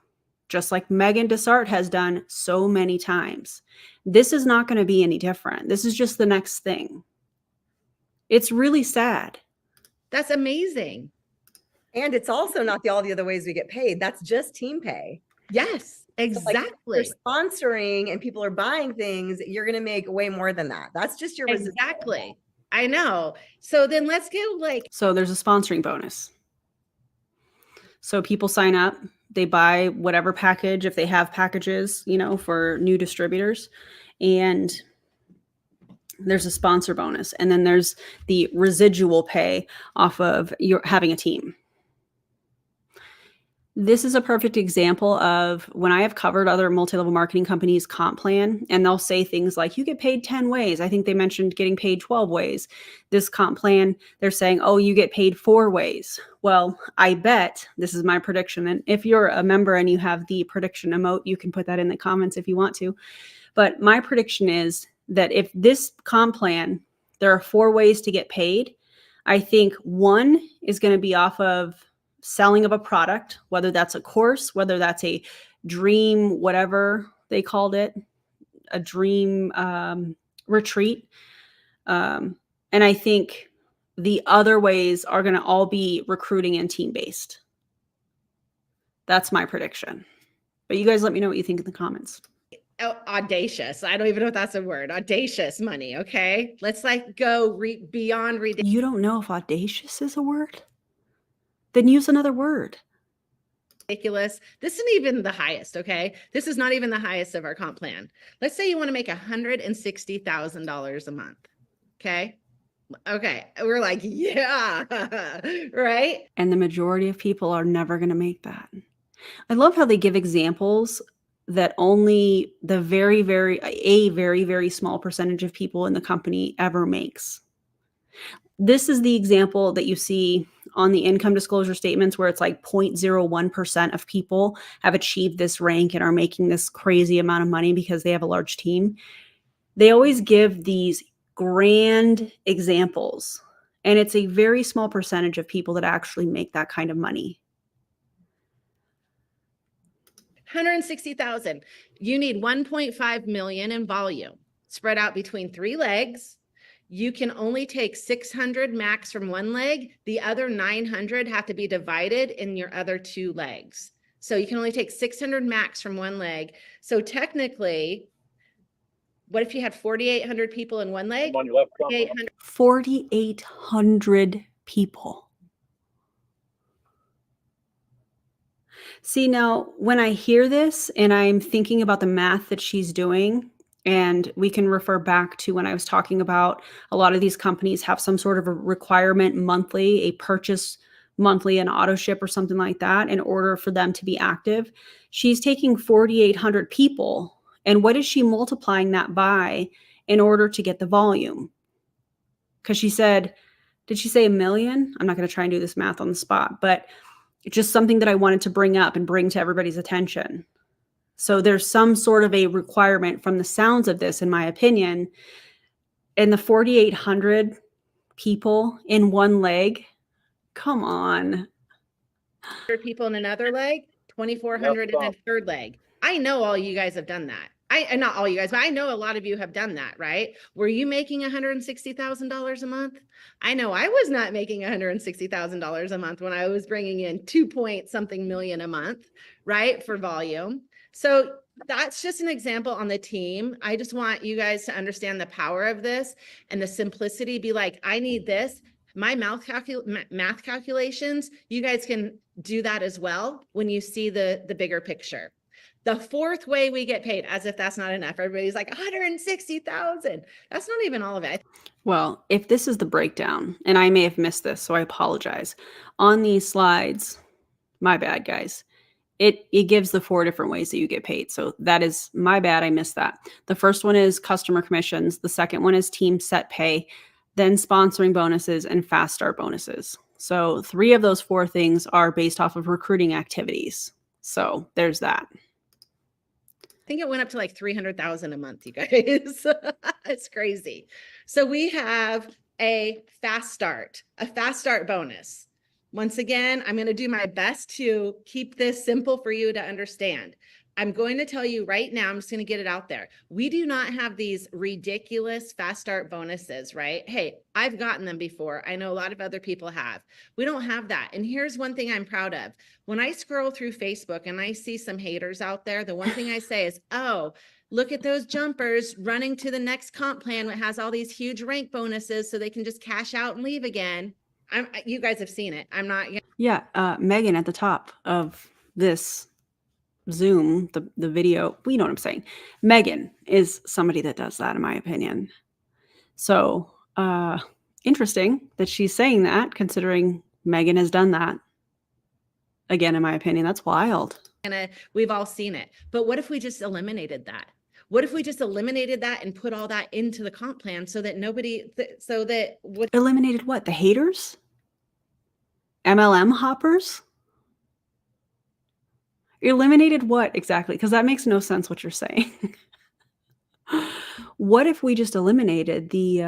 just like Megan Desart has done so many times. This is not going to be any different. This is just the next thing. It's really sad. That's amazing. And it's also not all the other ways we get paid. That's just team pay. Yes, So, like, exactly. if you're sponsoring and people are buying things, you're going to make way more than that. That's just your residual. Exactly. I know. So then let's go like. So there's a sponsoring bonus. So people sign up, they buy whatever package, if they have packages, you know, for new distributors, and there's a sponsor bonus. And then there's the residual pay off of your having a team. This is a perfect example of when I have covered other multi-level marketing companies' comp plan, and they'll say things like, you get paid 10 ways. I think they mentioned getting paid 12 ways. This comp plan, they're saying, oh, you get paid 4 ways. Well, I bet, this is my prediction, and if you're a member and you have the prediction emote, you can put that in the comments if you want to. But my prediction is that if this comp plan, there are 4 ways to get paid, I think 1 is going to be off of selling of a product, whether that's a course, whether that's a dream, whatever they called it, a dream retreat. And I think the other ways are going to all be recruiting and team-based. That's my prediction. But you guys let me know what you think in the comments. Oh, audacious. I don't even know if that's a word. Audacious money. Okay. Let's like go beyond ridiculous. You don't know if audacious is a word? Then use another word. This isn't even the highest. Okay. This is not even the highest of our comp plan. Let's say you want to make $160,000 a month. Okay. Okay. We're like, yeah. Right. And the majority of people are never going to make that. I love how they give examples that only the very, very small percentage of people in the company ever makes. This is the example that you see on the income disclosure statements where it's like 0.01% of people have achieved this rank and are making this crazy amount of money because they have a large team. They always give these grand examples, and it's a very small percentage of people that actually make that kind of money. 160,000. You need 1.5 million in volume spread out between 3 legs. You can only take 600 max from one leg. The other 900 have to be divided in your other 2 legs. So you can only take 600 max from one leg. So technically, what if you had 4,800 people in one leg? 4,800 people. See, now when I hear this and I'm thinking about the math that she's doing, and we can refer back to when I was talking about a lot of these companies have some sort of a requirement monthly, a purchase monthly, an auto ship or something like that in order for them to be active. She's taking 4,800 people. And what is she multiplying that by in order to get the volume? Because she said, did she say 1 million? I'm not going to try and do this math on the spot, but it's just something that I wanted to bring up and bring to everybody's attention. So there's some sort of a requirement from the sounds of this, in my opinion, and the 4,800 people in one leg. Come on. 100 people in another leg, 2,400 in a third leg. I know all you guys have done that. Not all you guys, but I know a lot of you have done that, right? Were you making $160,000 a month? I know I was not making $160,000 a month when I was bringing in 2 point something million a month, right? For volume. So that's just an example on the team. I just want you guys to understand the power of this and the simplicity. Be like, I need this. My math calculations, you guys can do that as well when you see the bigger picture. The 4th way we get paid, as if that's not enough. Everybody's like 160,000. That's not even all of it. Well, if this is the breakdown, and I may have missed this, so I apologize. On these slides, my bad, guys. It gives the 4 different ways that you get paid. So that is my bad. I missed that. The first one is customer commissions. The second one is team set pay, then sponsoring bonuses and fast start bonuses. So 3 of those 4 things are based off of recruiting activities. So there's that. think it went up to like 300,000 a month, you guys. It's crazy. So we have a fast start bonus. Once again, I'm going to do my best to keep this simple for you to understand. I'm going to tell you right now, I'm just going to get it out there. We do not have these ridiculous fast start bonuses, right? Hey, I've gotten them before. I know a lot of other people have. We don't have that. And here's one thing I'm proud of. When I scroll through Facebook and I see some haters out there, the one thing I say is, oh, look at those jumpers running to the next comp plan that has all these huge rank bonuses so they can just cash out and leave again. You guys have seen it. I'm not. Yeah, Megan at the top of this Zoom, the video, you know what I'm saying. Megan is somebody that does that, in my opinion. So interesting that she's saying that, considering Megan has done that. Again, in my opinion, that's wild. We've all seen it. But what if we just eliminated that? What if we just eliminated that and put all that into the comp plan so that Eliminated what? The haters? MLM hoppers? Eliminated what exactly? Because that makes no sense what you're saying. What if we just eliminated the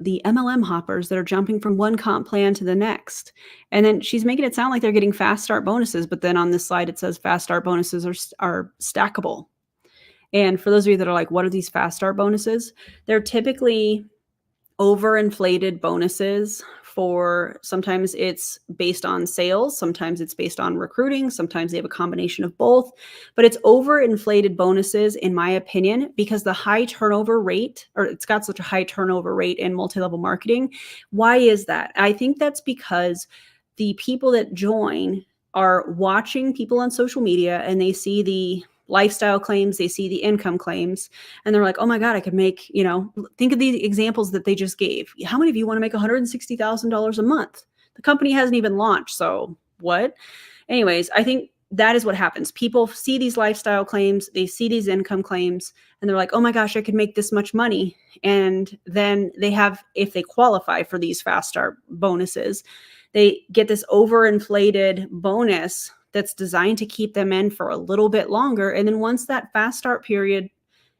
MLM hoppers that are jumping from one comp plan to the next? And then she's making it sound like they're getting fast start bonuses, but then on this slide it says fast start bonuses are stackable. And for those of you that are like, what are these fast start bonuses? They're typically overinflated bonuses. For sometimes it's based on sales, sometimes it's based on recruiting, sometimes they have a combination of both, but it's overinflated bonuses, in my opinion, because the high turnover rate, or it's got such a high turnover rate in multi-level marketing. Why is that? I think that's because the people that join are watching people on social media and they see the lifestyle claims, they see the income claims, and they're like, oh my God, I could make, think of the examples that they just gave. How many of you want to make $160,000 a month? The company hasn't even launched. So what? Anyways, I think that is what happens. People see these lifestyle claims, they see these income claims, and they're like, oh my gosh, I could make this much money. And then they have, if they qualify for these fast start bonuses, they get this overinflated bonus that's designed to keep them in for a little bit longer. And then once that fast start period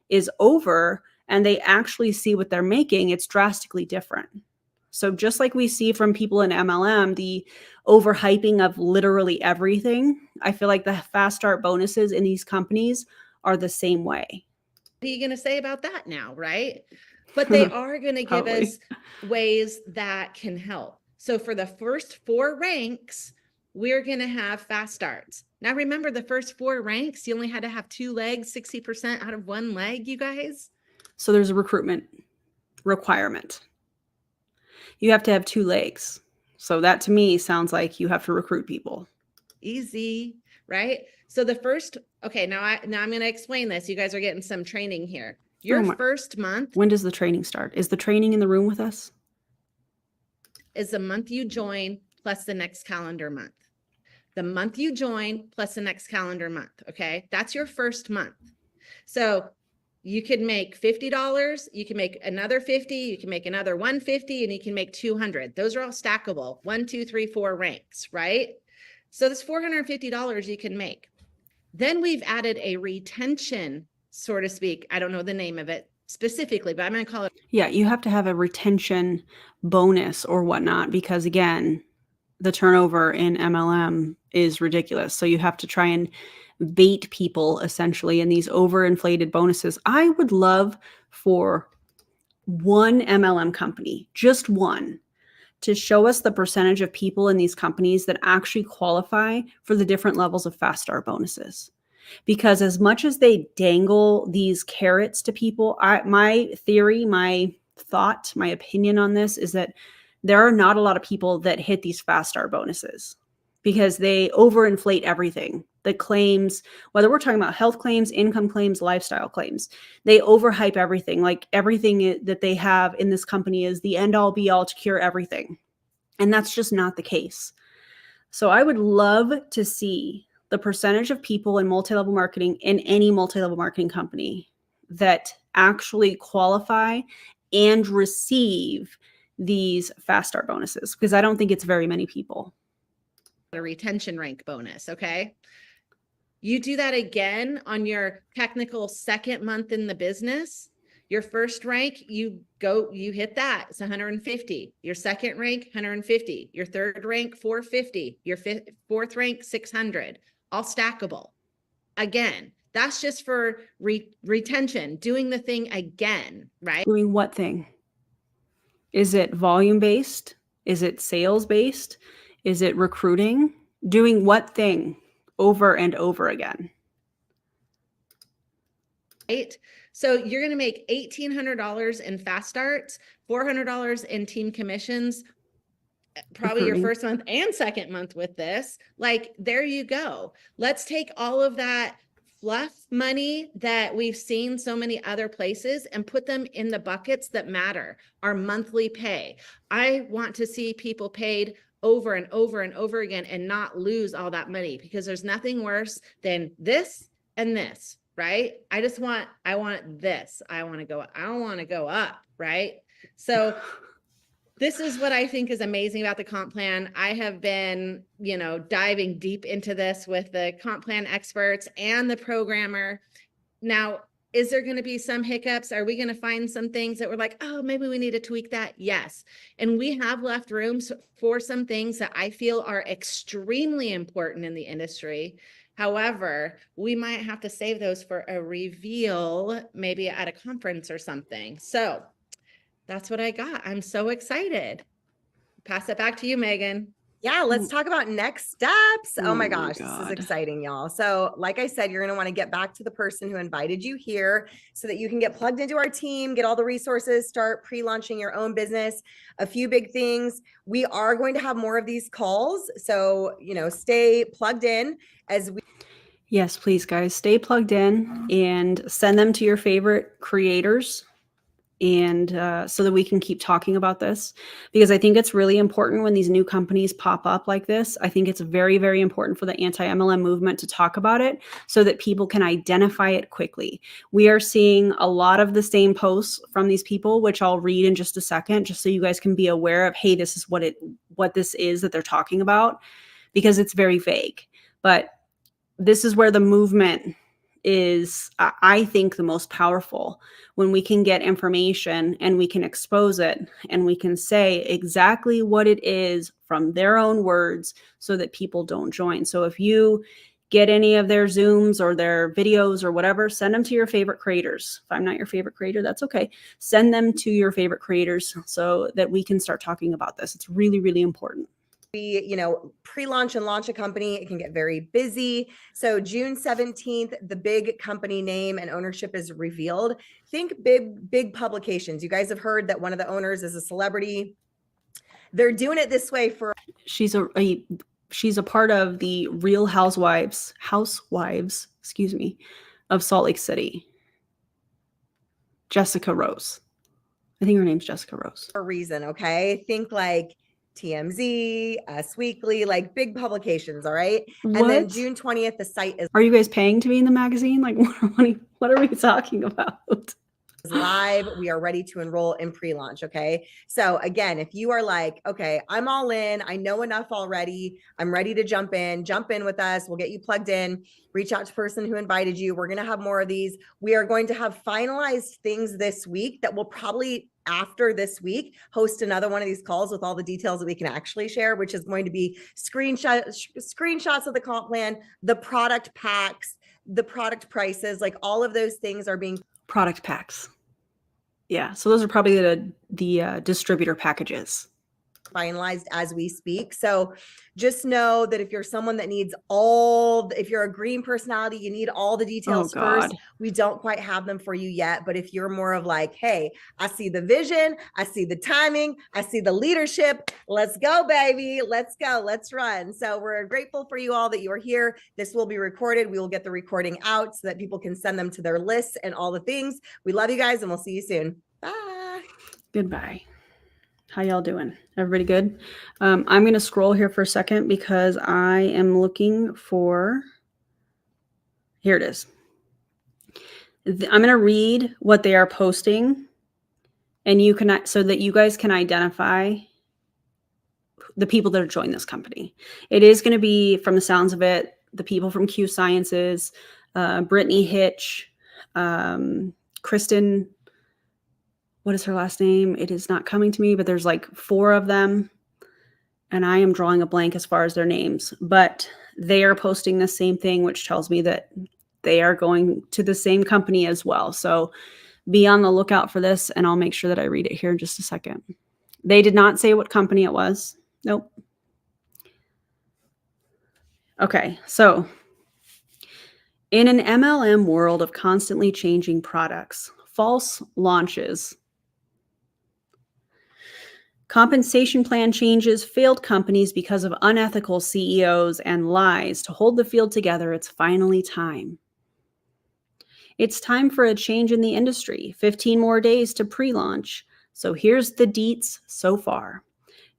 is over and they actually see what they're making, it's drastically different. So just like we see from people in MLM, the overhyping of literally everything, I feel like the fast start bonuses in these companies are the same way. What are you going to say about that now, right? But they are going to give us ways that can help. So for the first 4 ranks, we're going to have fast starts. Now, remember the first 4 ranks, you only had to have 2 legs, 60% out of 1 leg, you guys. So there's a recruitment requirement. You have to have 2 legs. So that to me sounds like you have to recruit people. Easy, right? So the first, okay, now I'm going to explain this. You guys are getting some training here. Your first month. When does the training start? Is the training in the room with us? Is the month you join plus the next calendar month. The month you join plus the next calendar month. Okay. That's your first month. So you could make $50. You can make another 50. You can make another 150 and you can make 200. Those are all stackable. 1, 2, 3, 4 ranks, right? So this $450 you can make. Then we've added a retention, so to speak. I don't know the name of it specifically, but I'm going to call it. Yeah. You have to have a retention bonus or whatnot, because again, the turnover in MLM is ridiculous. So you have to try and bait people essentially in these overinflated bonuses. I would love for one MLM company, just one, to show us the percentage of people in these companies that actually qualify for the different levels of fast start bonuses. Because as much as they dangle these carrots to people, my theory, my thought, my opinion on this is that there are not a lot of people that hit these fast start bonuses because they overinflate everything. The claims, whether we're talking about health claims, income claims, lifestyle claims, they overhype everything. Like everything that they have in this company is the end all be all to cure everything. And that's just not the case. So I would love to see the percentage of people in multi-level marketing in any multi-level marketing company that actually qualify and receive these fast start bonuses, because I don't think it's very many people. A retention rank bonus. Okay. You do that again on your technical second month in the business. Your first rank, you hit that. It's 150. Your second rank, 150. Your third rank, 450. Your fourth rank, 600. All stackable. Again, that's just for retention, doing the thing again, right? Doing what thing? Is it volume based? Is it sales based? Is it recruiting? Doing what thing over and over again? Right? So you're going to make $1,800 in fast starts, $400 in team commissions, probably your Recruiting. first month and second month with this. Like, there you go. Let's take all of that fluff money that we've seen so many other places and put them in the buckets that matter, our monthly pay. I want to see people paid over and over and over again and not lose all that money, because there's nothing worse than this and this, right? I want this. I don't want to go up, right? So this is what I think is amazing about the comp plan. I have been, diving deep into this with the comp plan experts and the programmer. Now, is there going to be some hiccups? Are we going to find some things that we're like, oh, maybe we need to tweak that? Yes. And we have left rooms for some things that I feel are extremely important in the industry. However, we might have to save those for a reveal, maybe at a conference or something. So that's what I got. I'm so excited. Pass it back to you, Megan. Yeah, let's talk about next steps. Oh my Oh my gosh, this is God. exciting, y'all. So like I said, you're going to want to get back to the person who invited you here so that you can get plugged into our team, get all the resources, start pre-launching your own business. A few big things. We are going to have more of these calls. So, stay plugged in as we. Yes, please, guys, stay plugged in and send them to your favorite creators, and so that we can keep talking about this, because I think it's really important when these new companies pop up like this. I think it's very, very important for the anti-MLM movement to talk about it so that people can identify it quickly. We are seeing a lot of the same posts from these people, which I'll read in just a second, just so you guys can be aware of, hey, this is what this is that they're talking about, because it's very vague. But this is where the movement is, I think, the most powerful, when we can get information and we can expose it and we can say exactly what it is from their own words so that people don't join. So if you get any of their Zooms or their videos or whatever, send them to your favorite creators. If I'm not your favorite creator, that's okay. Send them to your favorite creators so that we can start talking about this. It's really, really important. Pre-launch and launch a company, it can get very busy. So June 17th, the big company name and ownership is revealed. Think big publications. You guys have heard that one of the owners is a celebrity. They're doing it this way for. She's a part of the Real Housewives, of Salt Lake City. Jessica Rose. I think her name's Jessica Rose. For a reason, okay? Think like TMZ, Us Weekly, like big publications, all right? What? And then June 20th, the site is Are you guys paying to be in the magazine? Like, what are we talking about? live. We are ready to enroll in pre-launch. Okay. So again, if you are like, okay, I'm all in, I know enough already, I'm ready to jump in with us. We'll get you plugged in, reach out to the person who invited you. We're going to have more of these. We are going to have finalized things this week that will probably, after this week, host another one of these calls with all the details that we can actually share, which is going to be screenshots of the comp plan, the product packs, the product prices, like all of those things are being product packs. Yeah, so those are probably the distributor packages. Finalized as we speak. So just know that if you're someone that needs if you're a green personality, you need all the details first. We don't quite have them for you yet, but if you're more of like, hey, I see the vision, I see the timing, I see the leadership, let's go, baby, let's go, let's run. So we're grateful for you all that you are here. This will be recorded. We will get the recording out so that people can send them to their lists and all the things. We love you guys and we'll see you soon. Bye. Goodbye. How y'all doing? Everybody good? I'm going to scroll here for a second because I am looking for, here it is. I'm going to read what they are posting, and you can, so that you guys can identify the people that are joining this company. It is going to be, from the sounds of it, the people from Q Sciences, Brittany Hitch, Kristen, what is her last name? It is not coming to me, but there's like 4 of them. And I am drawing a blank as far as their names, but they are posting the same thing, which tells me that they are going to the same company as well. So be on the lookout for this, and I'll make sure that I read it here in just a second. They did not say what company it was. Nope. Okay, so in an MLM world of constantly changing products, false launches, compensation plan changes, failed companies because of unethical CEOs, and lies to hold the field together, it's finally time. It's time for a change in the industry. 15 more days to pre-launch. So here's the deets so far.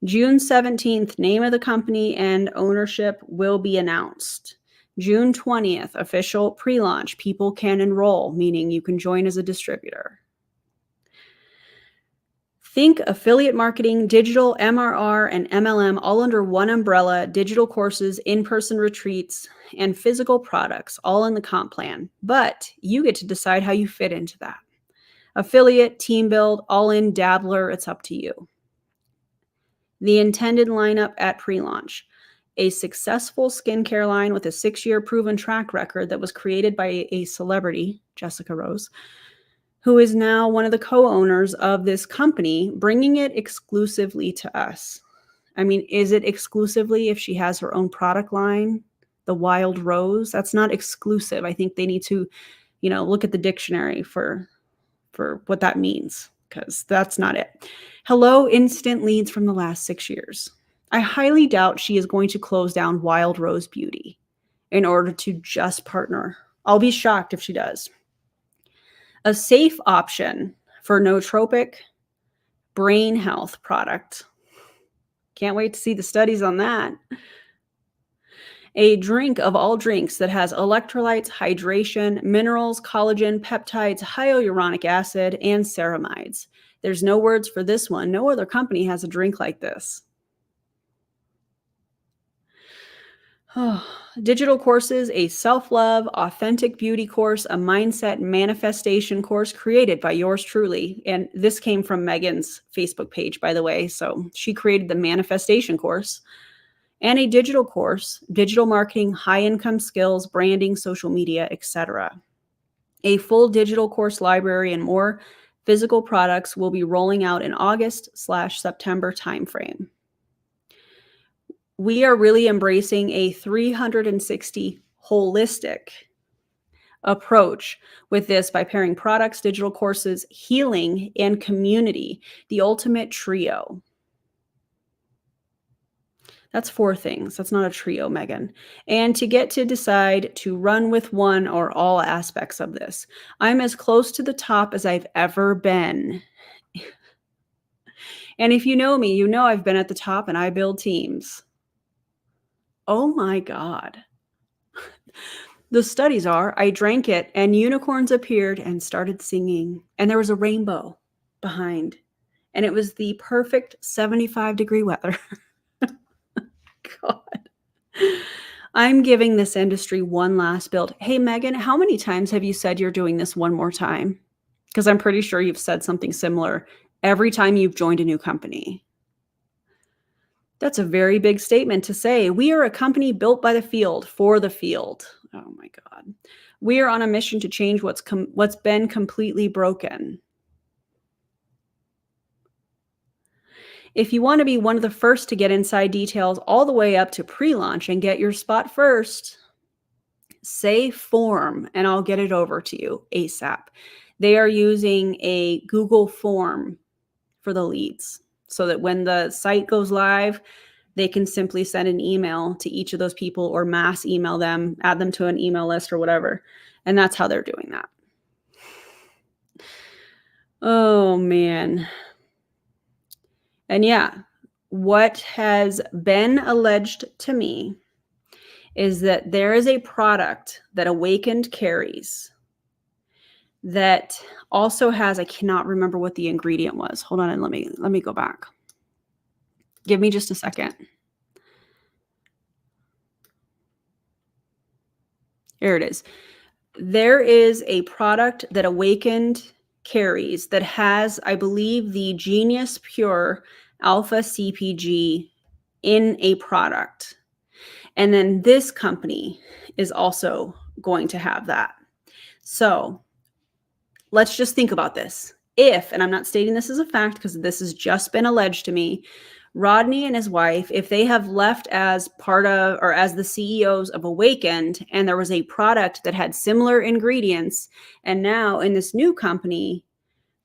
June 17th, name of the company and ownership will be announced. June 20th, official pre-launch. People can enroll, meaning you can join as a distributor. Think affiliate marketing, digital, MRR, and MLM all under one umbrella, digital courses, in-person retreats, and physical products all in the comp plan. But you get to decide how you fit into that. Affiliate, team build, all-in, dabbler, it's up to you. The intended lineup at pre-launch. A successful skincare line with a 6-year proven track record that was created by a celebrity, Jessica Rose, who is now one of the co-owners of this company, bringing it exclusively to us. I mean, is it exclusively if she has her own product line, the Wild Rose? That's not exclusive. I think they need to, look at the dictionary for what that means, because that's not it. Hello, instant leads from the last 6 years. I highly doubt she is going to close down Wild Rose Beauty in order to just partner. I'll be shocked if she does. A safe option for nootropic brain health product. Can't wait to see the studies on that. A drink of all drinks that has electrolytes, hydration, minerals, collagen, peptides, hyaluronic acid, and ceramides. There's no words for this one. No other company has a drink like this. Digital courses, a self-love, authentic beauty course, a mindset manifestation course created by yours truly. And this came from Megan's Facebook page, by the way. So she created the manifestation course. And a digital course, digital marketing, high-income skills, branding, social media, etc. A full digital course library and more physical products will be rolling out in August/September timeframe. We are really embracing a 360 holistic approach with this by pairing products, digital courses, healing, and community, the ultimate trio. That's 4 things. That's not a trio, Megan. And to get to decide to run with one or all aspects of this. I'm as close to the top as I've ever been. And if you know me, you know I've been at the top and I build teams. Oh my God. The studies are, I drank it and unicorns appeared and started singing. And there was a rainbow behind. And it was the perfect 75-degree weather. God. I'm giving this industry one last build. Hey, Megan, how many times have you said you're doing this one more time? Because I'm pretty sure you've said something similar every time you've joined a new company. That's a very big statement to say. We are a company built by the field for the field. Oh my God. We are on a mission to change what's been completely broken. If you want to be one of the first to get inside details all the way up to pre-launch and get your spot first, say form and I'll get it over to you ASAP. They are using a Google form for the leads so that when the site goes live, they can simply send an email to each of those people or mass email them, add them to an email list or whatever. And that's how they're doing that. Oh, man. And yeah, what has been alleged to me is that there is a product that Awakend carries that also has, I cannot remember what the ingredient was. Hold on and let me go back. Give me just a second. Here it is. There is a product that Awakend carries that has, I believe, the Genius Pure Alpha CPG in a product. And then this company is also going to have that. So let's just think about this. If, and I'm not stating this as a fact because this has just been alleged to me, Rodney and his wife, if they have left as part of or as the CEOs of Awakend and there was a product that had similar ingredients, and now in this new company,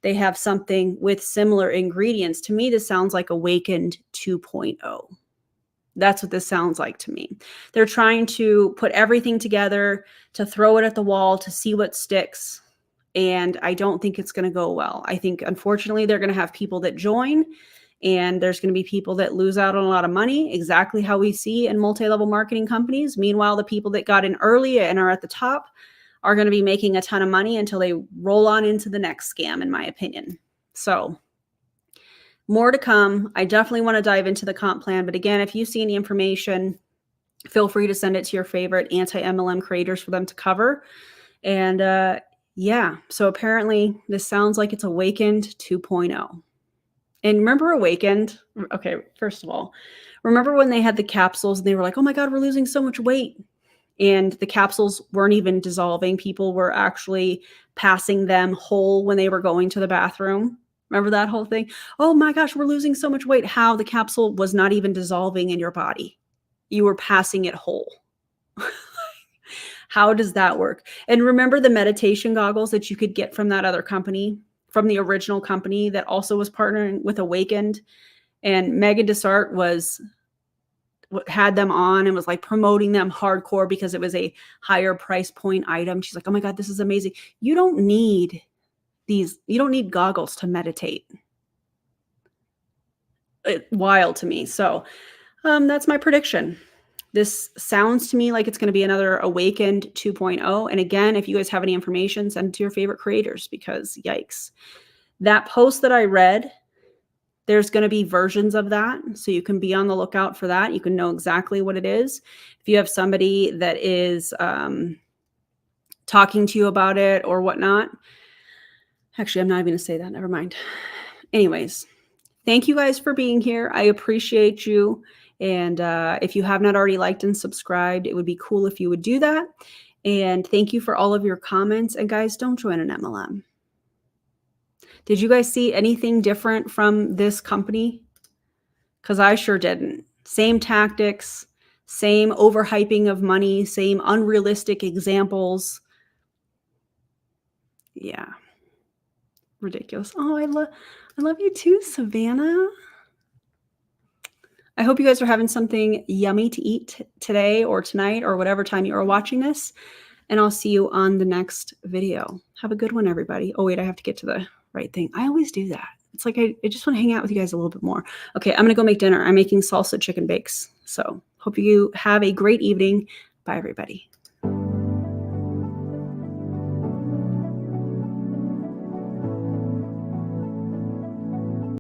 they have something with similar ingredients, to me, this sounds like Awakend 2.0. That's what this sounds like to me. They're trying to put everything together to throw it at the wall to see what sticks. And I don't think it's going to go well. I think, unfortunately, they're going to have people that join and there's going to be people that lose out on a lot of money, exactly how we see in multi-level marketing companies. Meanwhile, the people that got in early and are at the top are going to be making a ton of money until they roll on into the next scam, in my opinion. So more to come. I definitely want to dive into the comp plan. But again, if you see any information, feel free to send it to your favorite anti-MLM creators for them to cover. And yeah, so apparently this sounds like it's Awakend 2.0. And remember Awakend? Okay, first of all, remember when they had the capsules and they were like, oh my God, we're losing so much weight. And the capsules weren't even dissolving. People were actually passing them whole when they were going to the bathroom. Remember that whole thing? Oh my gosh, we're losing so much weight. How the capsule was not even dissolving in your body. You were passing it whole. How does that work? And remember the meditation goggles that you could get from that other company, from the original company that also was partnering with Awakend, and Megan Desart had them on and was like promoting them hardcore because it was a higher price point item. She's like, oh my God, this is amazing. You don't need goggles to meditate. Wild to me. So that's my prediction. This sounds to me like it's going to be another Awakend 2.0. And again, if you guys have any information, send it to your favorite creators because yikes. That post that I read, there's going to be versions of that. So you can be on the lookout for that. You can know exactly what it is. If you have somebody that is talking to you about it or whatnot. Actually, I'm not even going to say that. Never mind. Anyways, thank you guys for being here. I appreciate you. And if you have not already liked and subscribed, it would be cool if you would do that. And thank you for all of your comments. And guys, don't join an MLM. Did you guys see anything different from this company? Because I sure didn't. Same tactics, same overhyping of money, same unrealistic examples. Yeah. Ridiculous. Oh, I love you too, Savannah. I hope you guys are having something yummy to eat today or tonight or whatever time you are watching this. And I'll see you on the next video. Have a good one, everybody. Oh, wait, I have to get to the right thing. I always do that. It's like I just want to hang out with you guys a little bit more. Okay, I'm going to go make dinner. I'm making salsa chicken bakes. So hope you have a great evening. Bye, everybody.